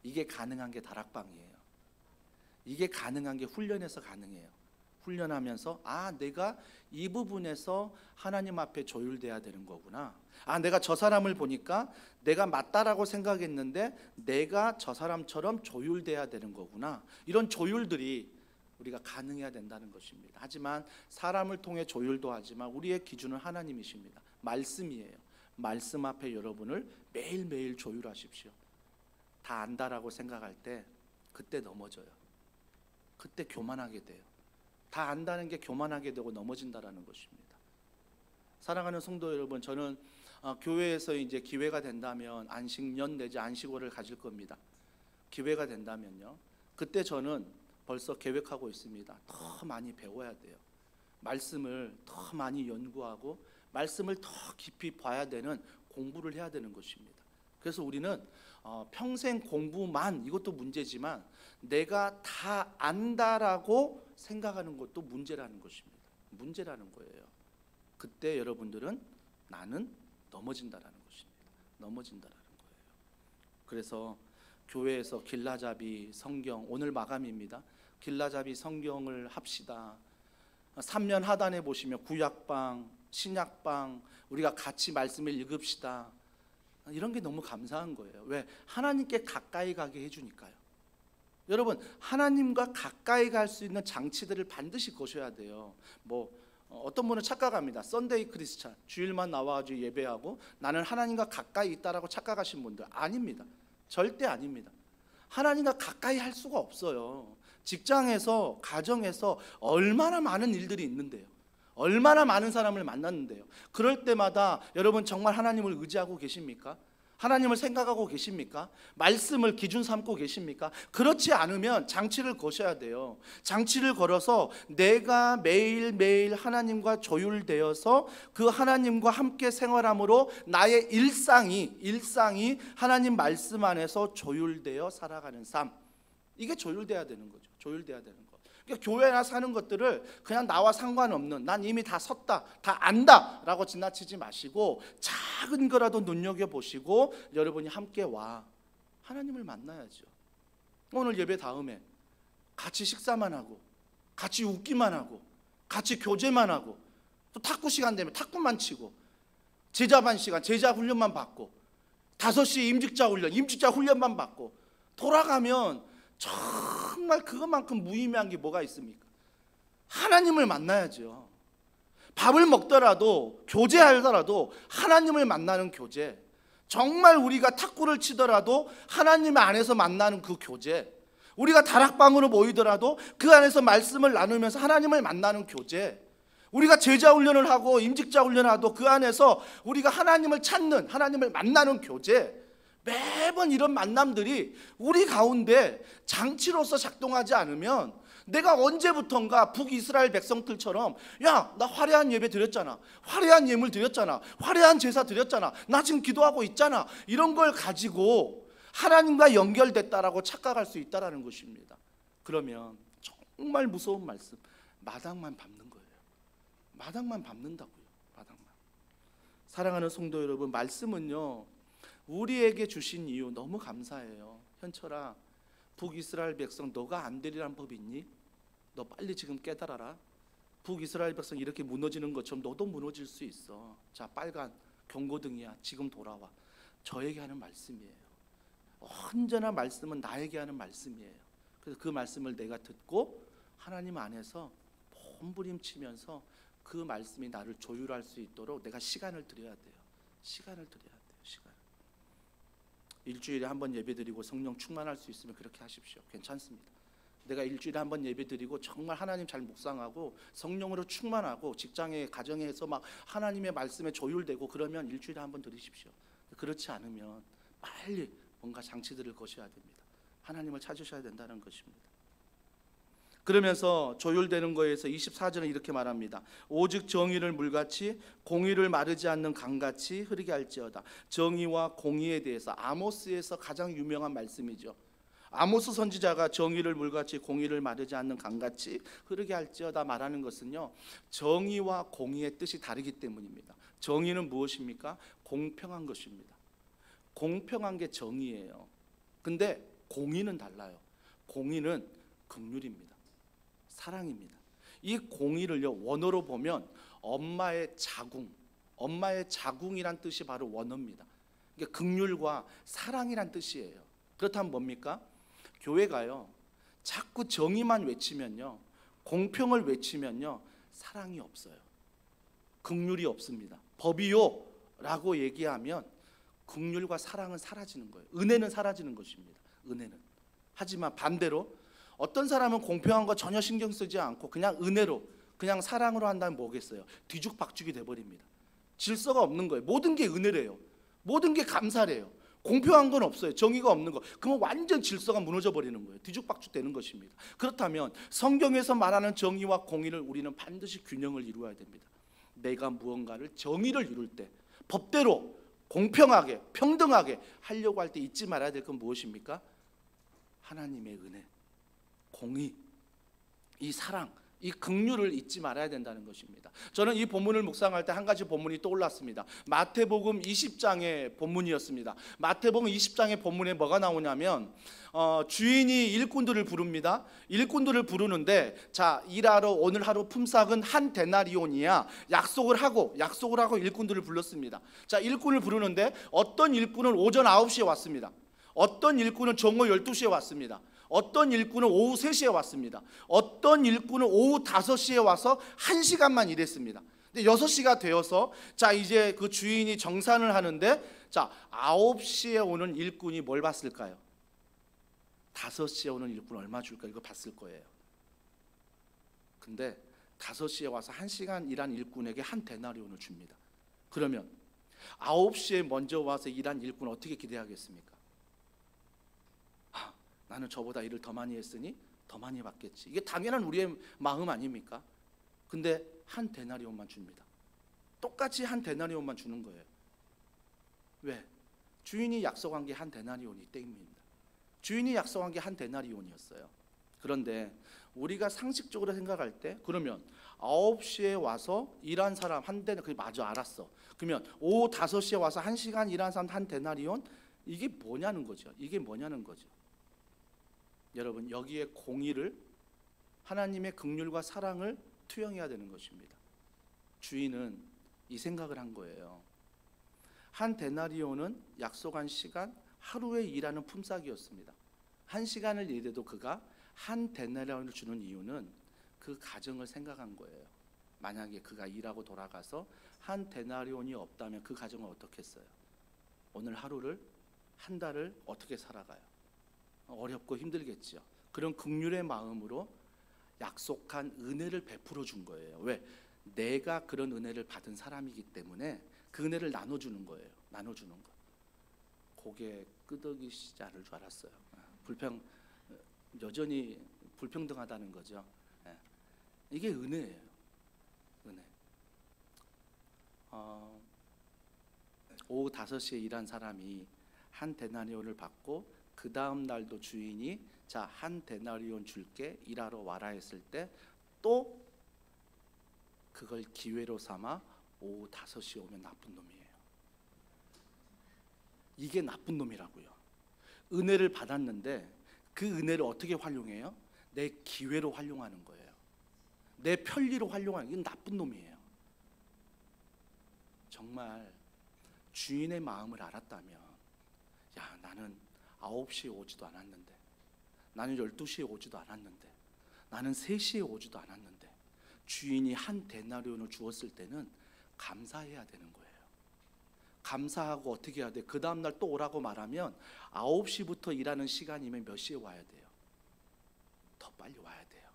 이게 가능한 게 다락방이에요. 이게 가능한 게 훈련에서 가능해요. 훈련하면서 내가 이 부분에서 하나님 앞에 조율돼야 되는 거구나. 내가 저 사람을 보니까 내가 맞다라고 생각했는데 내가 저 사람처럼 조율돼야 되는 거구나. 이런 조율들이 우리가 가능해야 된다는 것입니다. 하지만 사람을 통해 조율도 하지만 우리의 기준은 하나님이십니다. 말씀이에요. 말씀 앞에 여러분을 매일매일 조율하십시오. 다 안다라고 생각할 때 그때 넘어져요. 그때 교만하게 돼요. 다 안다는 게 교만하게 되고 넘어진다라는 것입니다. 사랑하는 성도 여러분, 저는 교회에서 이제 기회가 된다면 안식년 내지 안식월을 가질 겁니다. 기회가 된다면요. 그때 저는 벌써 계획하고 있습니다. 더 많이 배워야 돼요. 말씀을 더 많이 연구하고 말씀을 더 깊이 봐야 되는 공부를 해야 되는 것입니다. 그래서 우리는 평생 공부만, 이것도 문제지만 내가 다 안다라고 생각하는 것도 문제라는 것입니다. 문제라는 거예요. 그때 여러분들은 나는 넘어진다라는 것입니다. 넘어진다라는 거예요. 그래서 교회에서 길라잡이 성경, 오늘 마감입니다. 길라잡이 성경을 합시다. 3년 하단에 보시면 구약방, 신약방, 우리가 같이 말씀을 읽읍시다. 이런 게 너무 감사한 거예요. 왜? 하나님께 가까이 가게 해주니까요. 여러분, 하나님과 가까이 갈 수 있는 장치들을 반드시 거셔야 돼요. 어떤 분은 착각합니다. 썬데이 크리스찬, 주일만 나와가지고 예배하고 나는 하나님과 가까이 있다라고 착각하신 분들, 아닙니다. 절대 아닙니다. 하나님과 가까이 할 수가 없어요. 직장에서, 가정에서 얼마나 많은 일들이 있는데요. 얼마나 많은 사람을 만났는데요. 그럴 때마다 여러분 정말 하나님을 의지하고 계십니까? 하나님을 생각하고 계십니까? 말씀을 기준 삼고 계십니까? 그렇지 않으면 장치를 거셔야 돼요. 장치를 걸어서 내가 매일매일 하나님과 조율되어서 그 하나님과 함께 생활함으로 나의 일상이 하나님 말씀 안에서 조율되어 살아가는 삶, 이게 조율돼야 되는 거죠. 조율돼야 되는 거. 그러니까 교회나 사는 것들을 그냥 나와 상관없는, 난 이미 다 섰다, 다 안다 라고 지나치지 마시고 작은 거라도 눈여겨보시고 여러분이 함께 와 하나님을 만나야죠. 오늘 예배 다음에 같이 식사만 하고 같이 웃기만 하고 같이 교제만 하고 또 탁구 시간 되면 탁구만 치고 제자반 시간 제자 훈련만 받고 5시 임직자 훈련만 받고 돌아가면 정말 그것만큼 무의미한 게 뭐가 있습니까? 하나님을 만나야죠. 밥을 먹더라도 교제하더라도 하나님을 만나는 교제, 정말 우리가 탁구를 치더라도 하나님 안에서 만나는 그 교제, 우리가 다락방으로 모이더라도 그 안에서 말씀을 나누면서 하나님을 만나는 교제, 우리가 제자 훈련을 하고 임직자 훈련을 하도 그 안에서 우리가 하나님을 찾는, 하나님을 만나는 교제, 매번 이런 만남들이 우리 가운데 장치로서 작동하지 않으면 내가 언제부턴가 북이스라엘 백성들처럼 야, 나 화려한 예배 드렸잖아, 화려한 예물 드렸잖아, 화려한 제사 드렸잖아, 나 지금 기도하고 있잖아, 이런 걸 가지고 하나님과 연결됐다라고 착각할 수 있다는 것입니다. 그러면 정말 무서운 말씀, 마당만 밟는 거예요. 마당만 밟는다고요. 마당만. 사랑하는 성도 여러분, 말씀은요 우리에게 주신 이유 너무 감사해요. 현철아, 북이스라엘 백성, 너가 안 되리란 법이 있니? 너 빨리 지금 깨달아라. 북이스라엘 백성 이렇게 무너지는 것처럼 너도 무너질 수 있어. 자, 빨간 경고등이야. 지금 돌아와. 저에게 하는 말씀이에요. 언제나 말씀은 나에게 하는 말씀이에요. 그래서 그 말씀을 내가 듣고 하나님 안에서 몸부림치면서 그 말씀이 나를 조율할 수 있도록 내가 시간을 드려야 돼요. 시간을 드려야 돼요. 시간. 일주일에 한 번 예배드리고 성령 충만할 수 있으면 그렇게 하십시오. 괜찮습니다. 내가 일주일에 한 번 예배드리고 정말 하나님 잘 묵상하고 성령으로 충만하고 직장에 가정에서 막 하나님의 말씀에 조율되고 그러면 일주일에 한 번 드리십시오. 그렇지 않으면 빨리 뭔가 장치들을 거셔야 됩니다. 하나님을 찾으셔야 된다는 것입니다. 그러면서 조율되는 거에서 24절은 이렇게 말합니다. 오직 정의를 물같이 공의를 마르지 않는 강같이 흐르게 할지어다. 정의와 공의에 대해서 아모스에서 가장 유명한 말씀이죠. 아모스 선지자가 정의를 물같이 공의를 마르지 않는 강같이 흐르게 할지어다 말하는 것은요, 정의와 공의의 뜻이 다르기 때문입니다. 정의는 무엇입니까? 공평한 것입니다. 공평한 게 정의예요. 근데 공의는 달라요. 공의는 긍휼입니다. 사랑입니다. 이 공의를요, 원어로 보면 엄마의 자궁, 엄마의 자궁이란 뜻이 바로 원어입니다. 이게 긍휼과 사랑이란 뜻이에요. 그렇다면 뭡니까? 교회가요, 자꾸 정의만 외치면요, 공평을 외치면요, 사랑이 없어요. 긍휼이 없습니다. 법이요 라고 얘기하면 긍휼과 사랑은 사라지는 거예요. 은혜는 사라지는 것입니다. 은혜는. 하지만 반대로 어떤 사람은 공평한 거 전혀 신경 쓰지 않고 그냥 은혜로, 그냥 사랑으로 한다면 뭐겠어요? 뒤죽박죽이 돼버립니다. 질서가 없는 거예요. 모든 게 은혜래요. 모든 게 감사래요. 공평한 건 없어요. 정의가 없는 거. 그러면 완전 질서가 무너져 버리는 거예요. 뒤죽박죽 되는 것입니다. 그렇다면 성경에서 말하는 정의와 공의를 우리는 반드시 균형을 이루어야 됩니다. 내가 무언가를 정의를 이룰 때, 법대로 공평하게 평등하게 하려고 할 때 잊지 말아야 될 건 무엇입니까? 하나님의 은혜, 공의, 이 사랑, 이 긍휼을 잊지 말아야 된다는 것입니다. 저는 이 본문을 묵상할 때 한 가지 본문이 떠올랐습니다. 마태복음 20장의 본문이었습니다. 마태복음 20장의 본문에 뭐가 나오냐면 주인이 일꾼들을 부릅니다. 일꾼들을 부르는데, 자, 일하러 오늘 하루 품삯은 한 데나리온이야. 약속을 하고 일꾼들을 불렀습니다. 자, 일꾼을 부르는데 어떤 일꾼은 오전 9시에 왔습니다. 어떤 일꾼은 정오 12시에 왔습니다. 어떤 일꾼은 오후 3시에 왔습니다. 어떤 일꾼은 오후 5시에 와서 1시간만 일했습니다. 근데 6시가 되어서, 자, 이제 그 주인이 정산을 하는데, 자, 9시에 오는 일꾼이 뭘 봤을까요? 5시에 오는 일꾼 얼마 줄까? 이거 봤을 거예요. 근데 5시에 와서 1시간 일한 일꾼에게 한 데나리온을 줍니다. 그러면 9시에 먼저 와서 일한 일꾼 어떻게 기대하겠습니까? 나는 저보다 일을 더 많이 했으니 더 많이 받겠지. 이게 당연한 우리의 마음 아닙니까? 근데 한 데나리온만 줍니다. 똑같이 한 데나리온만 주는 거예요. 왜? 주인이 약속한 게 한 데나리온이 때문입니다. 주인이 약속한 게 한 데나리온이었어요. 그런데 우리가 상식적으로 생각할 때, 그러면 9시에 와서 일한 사람 한 데나, 그게 맞아, 알았어. 그러면 오후 5시에 와서 1시간 일한 사람 한 데나리온, 이게 뭐냐는 거죠. 이게 뭐냐는 거죠. 여러분, 여기에 공의를, 하나님의 긍휼과 사랑을 투영해야 되는 것입니다. 주인은 이 생각을 한 거예요. 한 데나리온은 약속한 시간, 하루에 일하는 품삯이었습니다. 1시간을 일해도 그가 한 데나리온을 주는 이유는 그 가정을 생각한 거예요. 만약에 그가 일하고 돌아가서 한 데나리온이 없다면 그 가정은 어떻게 했어요? 오늘 하루를, 한 달을 어떻게 살아가요? 어렵고 힘들겠죠. 그런 긍휼의 마음으로 약속한 은혜를 베풀어 준 거예요. 왜? 내가 그런 은혜를 받은 사람이기 때문에 그 은혜를 나눠주는 거예요. 나눠주는 거. 고개 끄덕이시지 않을 줄 알았어요. 여전히 불평등하다는 거죠. 이게 은혜예요. 은혜. 오후 5시에 일한 사람이 한 데나리온을 받고, 그 다음 날도 주인이, 자, 한 데나리온 줄게, 일하러 와라 했을 때 또 그걸 기회로 삼아 오후 5시에 오면 나쁜 놈이에요. 이게 나쁜 놈이라고요. 은혜를 받았는데 그 은혜를 어떻게 활용해요? 내 기회로 활용하는 거예요. 내 편리로 활용하는, 이건 나쁜 놈이에요. 정말 주인의 마음을 알았다면, 야, 나는 9시에 오지도 않았는데, 나는 12시에 오지도 않았는데, 나는 3시에 오지도 않았는데, 주인이 한 데나리온을 주었을 때는 감사해야 되는 거예요. 감사하고 어떻게 해야 돼? 그 다음날 또 오라고 말하면 9시부터 일하는 시간이면 몇 시에 와야 돼요? 더 빨리 와야 돼요.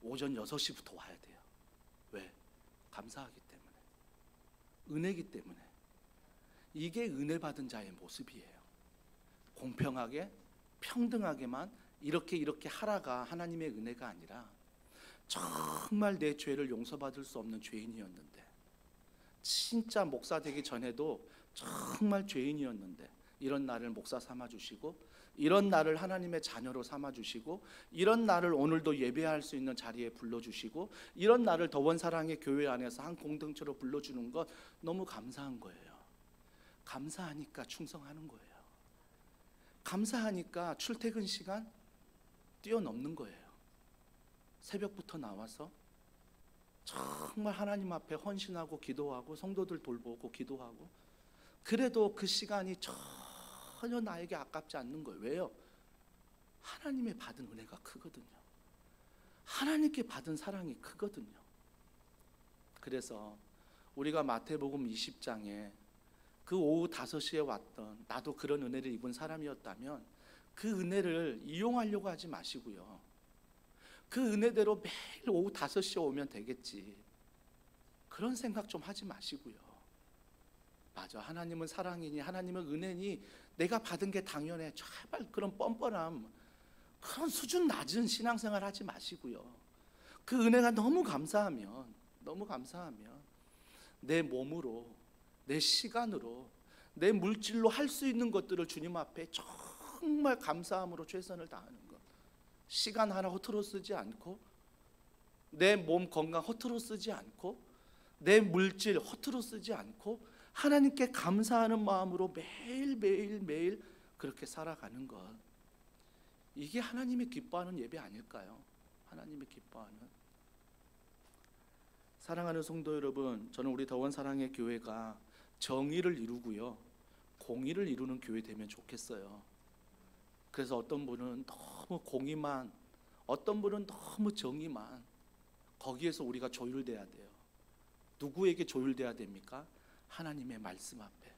오전 6시부터 와야 돼요. 왜? 감사하기 때문에, 은혜기 때문에. 이게 은혜 받은 자의 모습이에요. 공평하게 평등하게만 이렇게 하라가 하나님의 은혜가 아니라, 정말 내 죄를 용서받을 수 없는 죄인이었는데, 진짜 목사 되기 전에도 정말 죄인이었는데, 이런 나를 목사 삼아주시고, 이런 나를 하나님의 자녀로 삼아주시고, 이런 나를 오늘도 예배할 수 있는 자리에 불러주시고, 이런 나를 더원 사랑의 교회 안에서 한 공동체로 불러주는 것 너무 감사한 거예요. 감사하니까 충성하는 거예요. 감사하니까 출퇴근 시간 뛰어넘는 거예요. 새벽부터 나와서 정말 하나님 앞에 헌신하고 기도하고 성도들 돌보고 기도하고, 그래도 그 시간이 전혀 나에게 아깝지 않는 거예요. 왜요? 하나님의 받은 은혜가 크거든요. 하나님께 받은 사랑이 크거든요. 그래서 우리가 마태복음 20장에 그 오후 5시에 왔던, 나도 그런 은혜를 입은 사람이었다면 그 은혜를 이용하려고 하지 마시고요, 그 은혜대로 매일 오후 5시에 오면 되겠지, 그런 생각 좀 하지 마시고요. 맞아, 하나님은 사랑이니 하나님은 은혜니 내가 받은 게 당연해, 제발 그런 뻔뻔함, 그런 수준 낮은 신앙생활 하지 마시고요. 그 은혜가 너무 감사하면 내 몸으로, 내 시간으로, 내 물질로 할 수 있는 것들을 주님 앞에 정말 감사함으로 최선을 다하는 것. 시간 하나 허투루 쓰지 않고, 내 몸 건강 허투루 쓰지 않고, 내 물질 허투루 쓰지 않고, 하나님께 감사하는 마음으로 매일 그렇게 살아가는 것, 이게 하나님이 기뻐하는 예배 아닐까요? 하나님이 기뻐하는. 사랑하는 성도 여러분, 저는 우리 더원 사랑의 교회가 정의를 이루고요, 공의를 이루는 교회 되면 좋겠어요. 그래서 어떤 분은 너무 공의만, 어떤 분은 너무 정의만, 거기에서 우리가 조율돼야 돼요. 누구에게 조율돼야 됩니까? 하나님의 말씀 앞에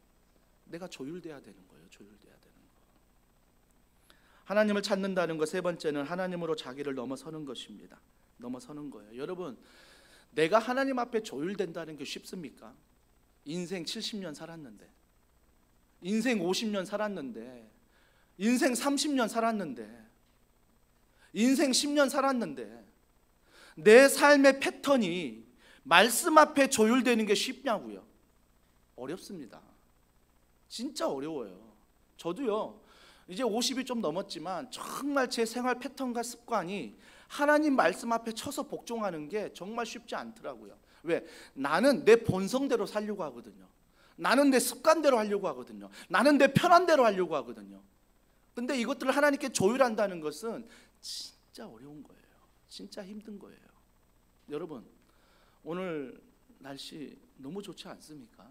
내가 조율돼야 되는 거예요. 조율돼야 되는 거. 하나님을 찾는다는 것, 세 번째는 하나님으로 자기를 넘어서는 것입니다. 넘어서는 거예요. 여러분, 내가 하나님 앞에 조율된다는 게 쉽습니까? 인생 70년 살았는데, 인생 50년 살았는데, 인생 30년 살았는데, 인생 10년 살았는데, 내 삶의 패턴이 말씀 앞에 조율되는 게 쉽냐고요? 어렵습니다. 진짜 어려워요. 저도요, 이제 50이 좀 넘었지만 정말 제 생활 패턴과 습관이 하나님 말씀 앞에 쳐서 복종하는 게 정말 쉽지 않더라고요. 왜? 나는 내 본성대로 살려고 하거든요. 나는 내 습관대로 하려고 하거든요. 나는 내 편한 대로 하려고 하거든요. 근데 이것들을 하나님께 조율한다는 것은 진짜 어려운 거예요. 진짜 힘든 거예요. 여러분, 오늘 날씨 너무 좋지 않습니까?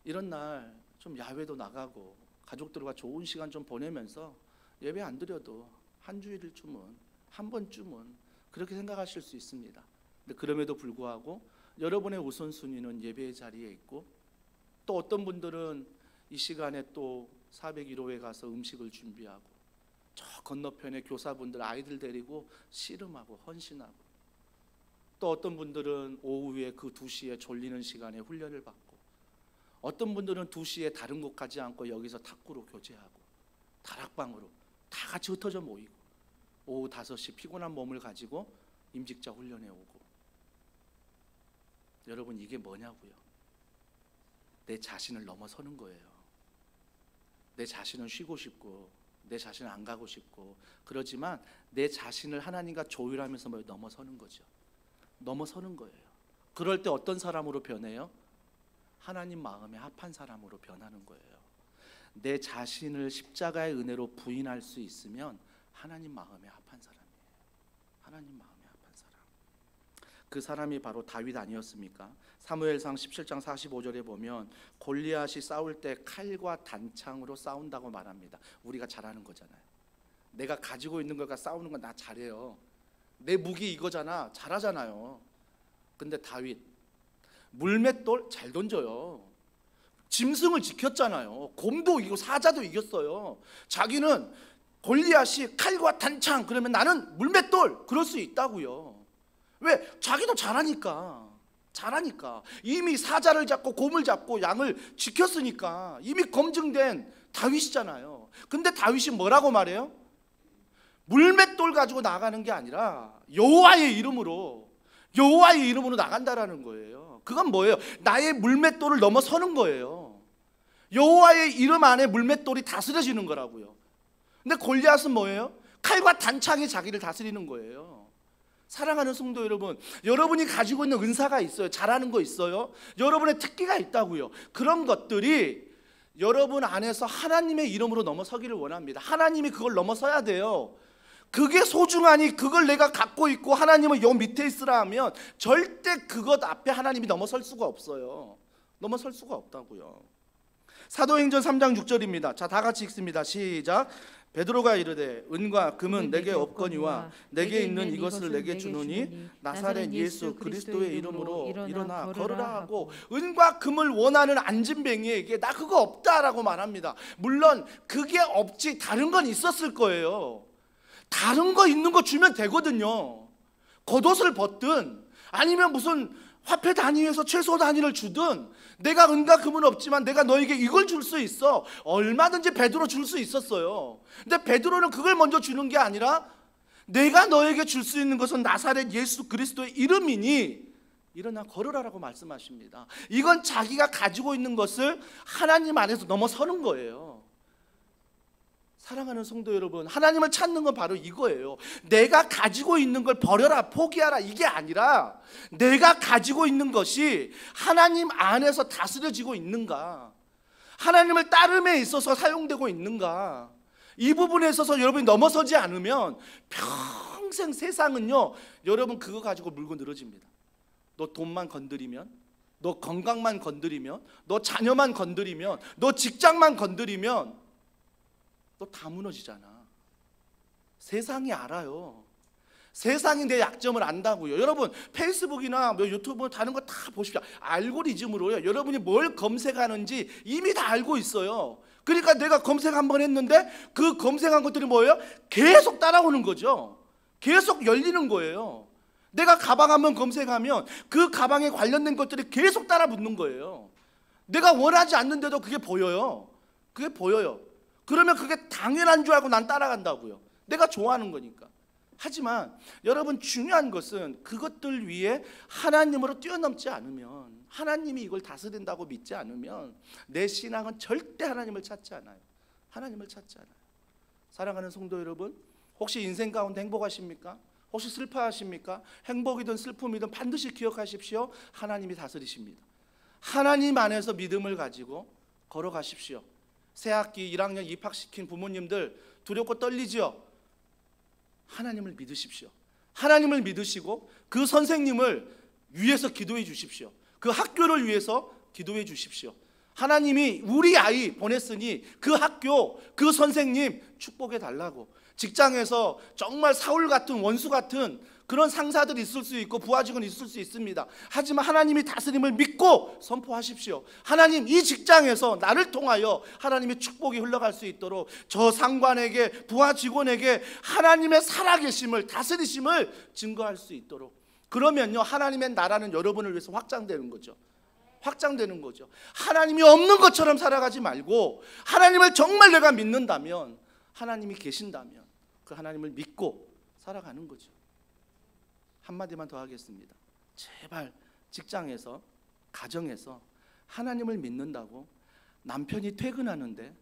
이런 날 좀 야외도 나가고 가족들과 좋은 시간 좀 보내면서 예배 안 드려도 한 주일쯤은, 한 번쯤은 그렇게 생각하실 수 있습니다. 근데 그럼에도 불구하고 여러분의 우선순위는 예배의 자리에 있고, 또 어떤 분들은 이 시간에 또 401호에 가서 음식을 준비하고, 저 건너편에 교사분들 아이들 데리고 씨름하고 헌신하고, 또 어떤 분들은 오후에 그 2시에 졸리는 시간에 훈련을 받고, 어떤 분들은 2시에 다른 곳 가지 않고 여기서 탁구로 교제하고 다락방으로 다 같이 흩어져 모이고, 오후 5시 피곤한 몸을 가지고 임직자 훈련에 오고. 여러분, 이게 뭐냐고요? 내 자신을 넘어서는 거예요. 내 자신은 쉬고 싶고, 내 자신은 안 가고 싶고, 그러지만 내 자신을 하나님과 조율하면서 넘어서는 거죠. 넘어서는 거예요. 그럴 때 어떤 사람으로 변해요? 하나님 마음에 합한 사람으로 변하는 거예요. 내 자신을 십자가의 은혜로 부인할 수 있으면 하나님 마음에 합한 사람이에요. 하나님 마음에 합한 사람. 그 사람이 바로 다윗 아니었습니까? 사무엘상 17장 45절에 보면 골리앗이 싸울 때 칼과 단창으로 싸운다고 말합니다. 우리가 잘하는 거잖아요. 내가 가지고 있는 것과 싸우는 건 나 잘해요. 내 무기 이거잖아. 잘하잖아요. 근데 다윗 물맷돌 잘 던져요. 짐승을 지켰잖아요. 곰도 이기고 사자도 이겼어요. 자기는 골리앗이 칼과 단창 그러면 나는 물맷돌 그럴 수 있다고요. 왜? 자기도 잘하니까. 이미 사자를 잡고 곰을 잡고 양을 지켰으니까 이미 검증된 다윗이잖아요. 근데 다윗이 뭐라고 말해요? 물맷돌 가지고 나가는 게 아니라 여호와의 이름으로 나간다라는 거예요. 그건 뭐예요? 나의 물맷돌을 넘어서는 거예요. 여호와의 이름 안에 물맷돌이 다스려지는 거라고요. 근데 골리앗은 뭐예요? 칼과 단창이 자기를 다스리는 거예요. 사랑하는 성도 여러분, 여러분이 가지고 있는 은사가 있어요. 잘하는 거 있어요. 여러분의 특기가 있다고요. 그런 것들이 여러분 안에서 하나님의 이름으로 넘어서기를 원합니다. 하나님이 그걸 넘어서야 돼요. 그게 소중하니 그걸 내가 갖고 있고 하나님은 요 밑에 있으라 하면 절대 그것 앞에 하나님이 넘어설 수가 없어요. 넘어설 수가 없다고요. 사도행전 3장 6절입니다. 자, 다 같이 읽습니다. 시작. 베드로가 이르되 은과 금은 내게 없거니와 내게 있는 이것을 내게 주노니 나사렛 예수 그리스도의 이름으로 일어나 걸으라 하고, 은과 금을 원하는 안진뱅이에게 나 그거 없다라고 말합니다. 물론 그게 없지 다른 건 있었을 거예요. 다른 거 있는 거 주면 되거든요. 겉옷을 벗든 아니면 무슨 화폐 단위에서 최소 단위를 주든, 내가 은과 금은 없지만 내가 너에게 이걸 줄 수 있어. 얼마든지 베드로 줄 수 있었어요. 근데 베드로는 그걸 먼저 주는 게 아니라 내가 너에게 줄 수 있는 것은 나사렛 예수 그리스도의 이름이니 일어나 걸으라라고 말씀하십니다. 이건 자기가 가지고 있는 것을 하나님 안에서 넘어서는 거예요. 사랑하는 성도 여러분, 하나님을 찾는 건 바로 이거예요. 내가 가지고 있는 걸 버려라, 포기하라, 이게 아니라 내가 가지고 있는 것이 하나님 안에서 다스려지고 있는가, 하나님을 따름에 있어서 사용되고 있는가, 이 부분에 있어서 여러분이 넘어서지 않으면 평생 세상은요, 여러분 그거 가지고 물고 늘어집니다. 너 돈만 건드리면, 너 건강만 건드리면, 너 자녀만 건드리면, 너 직장만 건드리면 너 다 무너지잖아. 세상이 알아요. 세상이 내 약점을 안다고요. 여러분 페이스북이나 유튜브 다른 거 다 보십시오. 알고리즘으로요, 여러분이 뭘 검색하는지 이미 다 알고 있어요. 그러니까 내가 검색 한번 했는데 그 검색한 것들이 뭐예요? 계속 따라오는 거죠. 계속 열리는 거예요. 내가 가방 한번 검색하면 그 가방에 관련된 것들이 계속 따라 붙는 거예요. 내가 원하지 않는데도 그게 보여요. 그게 보여요. 그러면 그게 당연한 줄 알고 난 따라간다고요. 내가 좋아하는 거니까. 하지만 여러분 중요한 것은 그것들 위에 하나님으로 뛰어넘지 않으면, 하나님이 이걸 다스린다고 믿지 않으면 내 신앙은 절대 하나님을 찾지 않아요. 하나님을 찾지 않아요. 사랑하는 성도 여러분, 혹시 인생 가운데 행복하십니까? 혹시 슬퍼하십니까? 행복이든 슬픔이든 반드시 기억하십시오. 하나님이 다스리십니다. 하나님 안에서 믿음을 가지고 걸어가십시오. 새학기 1학년 입학시킨 부모님들 두렵고 떨리지요? 하나님을 믿으십시오. 하나님을 믿으시고 그 선생님을 위해서 기도해 주십시오. 그 학교를 위해서 기도해 주십시오. 하나님이 우리 아이 보냈으니 그 학교, 그 선생님 축복해 달라고. 직장에서 정말 사울 같은, 원수 같은 그런 상사들이 있을 수 있고 부하직은 있을 수 있습니다. 하지만 하나님이 다스림을 믿고 선포하십시오. 하나님, 이 직장에서 나를 통하여 하나님의 축복이 흘러갈 수 있도록 저 상관에게, 부하 직원에게 하나님의 살아계심을, 다스리심을 증거할 수 있도록. 그러면요, 하나님의 나라는 여러분을 위해서 확장되는 거죠. 확장되는 거죠. 하나님이 없는 것처럼 살아가지 말고 하나님을 정말 내가 믿는다면, 하나님이 계신다면 그 하나님을 믿고 살아가는 거죠. 한마디만 더 하겠습니다. 제발 직장에서, 가정에서 하나님을 믿는다고 남편이 퇴근하는데,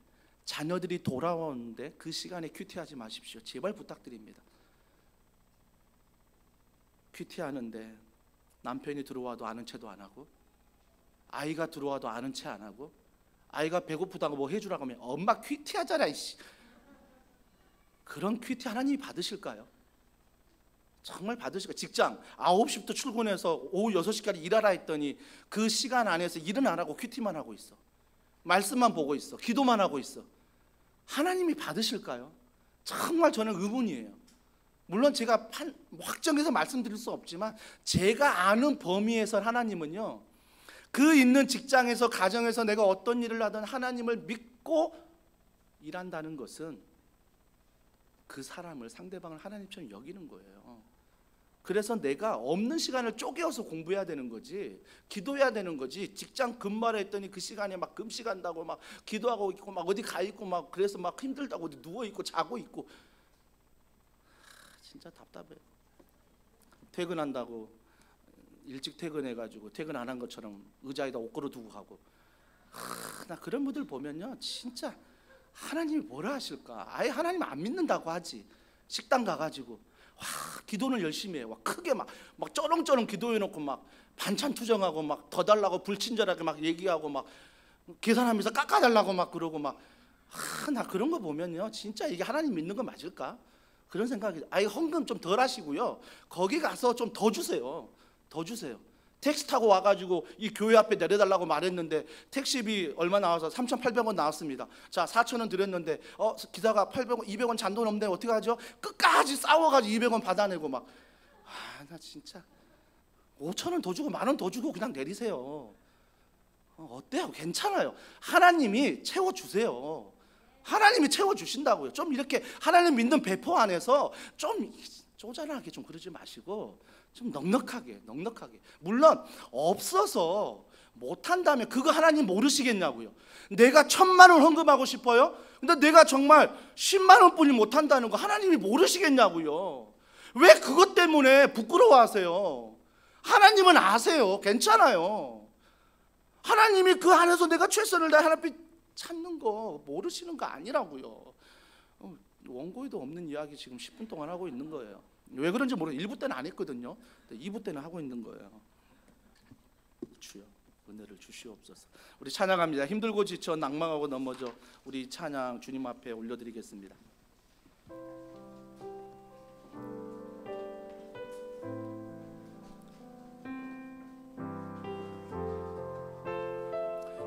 자녀들이 돌아오는데 그 시간에 큐티하지 마십시오. 제발 부탁드립니다. 큐티하는데 남편이 들어와도 아는 체도 안 하고, 아이가 들어와도 아는 체 안 하고, 아이가 배고프다고 뭐 해주라고 하면 엄마 큐티하잖아 이씨. 그런 큐티 하나님이 받으실까요? 정말 받으실까요? 직장 9시부터 출근해서 오후 6시까지 일하라 했더니 그 시간 안에서 일은 안 하고 큐티만 하고 있어. 말씀만 보고 있어. 기도만 하고 있어. 하나님이 받으실까요? 정말 저는 의문이에요. 물론 제가 확정해서 말씀드릴 수 없지만 제가 아는 범위에서 하나님은요, 그 있는 직장에서 가정에서 내가 어떤 일을 하든 하나님을 믿고 일한다는 것은 그 사람을, 상대방을 하나님처럼 여기는 거예요. 그래서 내가 없는 시간을 쪼개어서 공부해야 되는 거지, 기도해야 되는 거지. 직장 근무하라 했더니 그 시간에 막 금식한다고 막 기도하고 있고 막 어디 가 있고 막 그래서 막 힘들다고 어디 누워 있고 자고 있고, 진짜 답답해요. 퇴근한다고 일찍 퇴근해가지고 퇴근 안 한 것처럼 의자에다 옷 걸어 두고 가고, 나 그런 분들 보면요 진짜 하나님이 뭐라 하실까? 아예 하나님 안 믿는다고 하지. 식당 가가지고 기도는 열심히 해. 크게 막 쩌렁쩌렁 기도해놓고 막 반찬 투정하고 막 더 달라고 불친절하게 막 얘기하고 막 계산하면서 깎아달라고 막 그러고 막, 나 그런 거 보면요 진짜 이게 하나님 믿는 거 맞을까? 그런 생각이. 아예 헌금 좀 덜 하시고요, 거기 가서 좀 더 주세요. 더 주세요. 택시 타고 와가지고 이 교회 앞에 내려달라고 말했는데 택시비 얼마 나와서 3,800원 나왔습니다. 자, 4,000원 드렸는데 기사가 800원, 200원 잔돈 없네. 어떻게 하죠? 끝까지 싸워가지고 200원 받아내고 막, 나 진짜 5,000원 더 주고 10,000원 더 주고 그냥 내리세요. 어때요? 괜찮아요. 하나님이 채워주세요. 하나님이 채워주신다고요. 좀 이렇게 하나님 믿는 배포 안에서 좀 쪼잔하게 좀 그러지 마시고 좀 넉넉하게. 물론 없어서 못한다면 그거 하나님 모르시겠냐고요. 내가 1,000,000원 헌금하고 싶어요? 근데 내가 정말 10,000,000원 뿐이 못한다는 거 하나님이 모르시겠냐고요. 왜 그것 때문에 부끄러워하세요? 하나님은 아세요. 괜찮아요. 하나님이 그 안에서 내가 최선을 다해 하나님 찾는 거 모르시는 거 아니라고요. 원고에도 없는 이야기 지금 10분 동안 하고 있는 거예요. 왜 그런지 모르겠어요. 1부 때는 안 했거든요. 2부 때는 하고 있는 거예요. 주여 은혜를 주시옵소서. 우리 찬양합니다. 힘들고 지쳐 낭망하고 넘어져 우리 찬양 주님 앞에 올려드리겠습니다.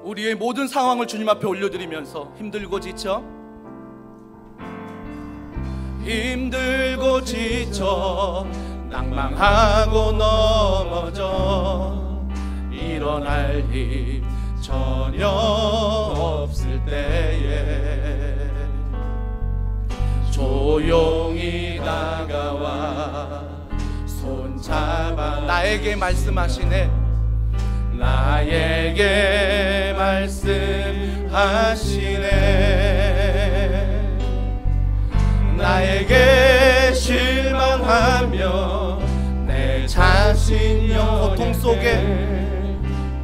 우리의 모든 상황을 주님 앞에 올려드리면서 힘들고 지쳐 낭망하고 넘어져 일어날 힘 전혀 없을 때에 조용히 다가와 손잡아 나에게 말씀하시네. 나에게 말씀하시네. 나에게 실망하며 내 자신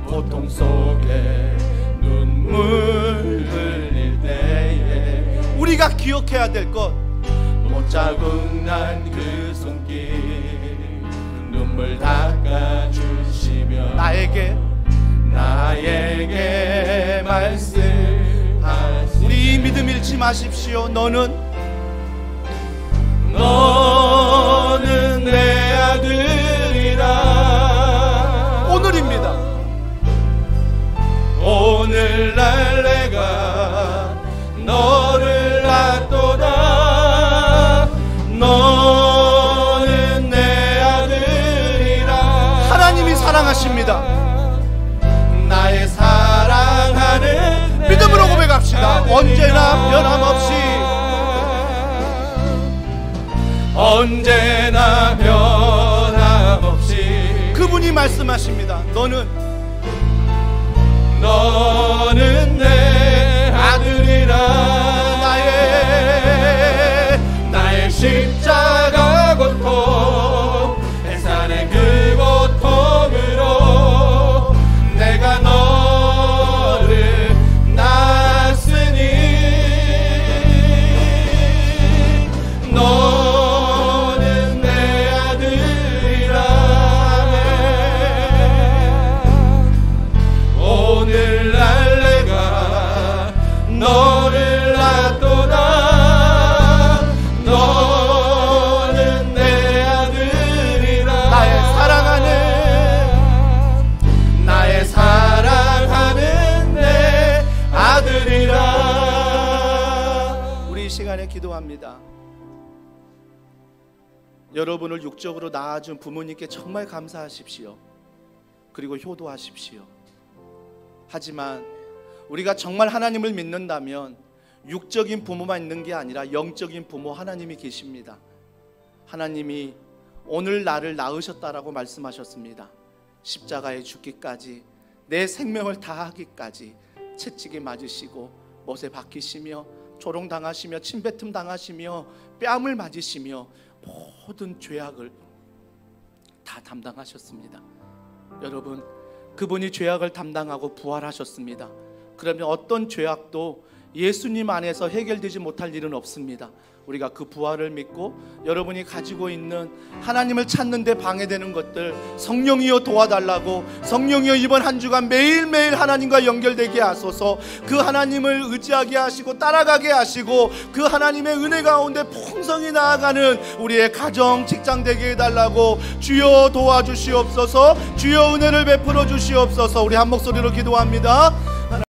고통 속에 눈물 흘릴 때에 우리가 기억해야 될 것, 못 자국난 그 손길 눈물 닦아주시며 나에게 말씀하시네. 우리 믿음 잃지 마십시오. 너는 내 아들이라. 오늘입니다. 오늘날 내가 너를 낳도다. 너는 내 아들이라. 하나님이 사랑하십니다. 나의 사랑하는 믿음으로 고백합시다. 언제나 변함없이 그분이 말씀하십니다. 너는 내 아들이라. 나의 십자가 고통, 해산의 그 고통으로 내가 너를 낳았으니 너는 내 아들이라. 오늘날 기도합니다. 여러분을 육적으로 낳아준 부모님께 정말 감사하십시오. 그리고 효도하십시오. 하지만 우리가 정말 하나님을 믿는다면 육적인 부모만 있는 게 아니라 영적인 부모 하나님이 계십니다. 하나님이 오늘 나를 낳으셨다라고 말씀하셨습니다. 십자가에 죽기까지, 내 생명을 다하기까지 채찍에 맞으시고 못에 박히시며 조롱당하시며 침뱉음 당하시며 뺨을 맞으시며 모든 죄악을 다 담당하셨습니다. 여러분, 그분이 죄악을 담당하고 부활하셨습니다. 그러면 어떤 죄악도 예수님 안에서 해결되지 못할 일은 없습니다. 우리가 그 부활을 믿고 여러분이 가지고 있는 하나님을 찾는 데 방해되는 것들 성령이여 도와달라고, 성령이여 이번 한 주간 매일매일 하나님과 연결되게 하소서. 그 하나님을 의지하게 하시고 따라가게 하시고 그 하나님의 은혜 가운데 풍성히 나아가는 우리의 가정, 직장 되게 해달라고 주여 도와주시옵소서. 주여 은혜를 베풀어 주시옵소서. 우리 한 목소리로 기도합니다.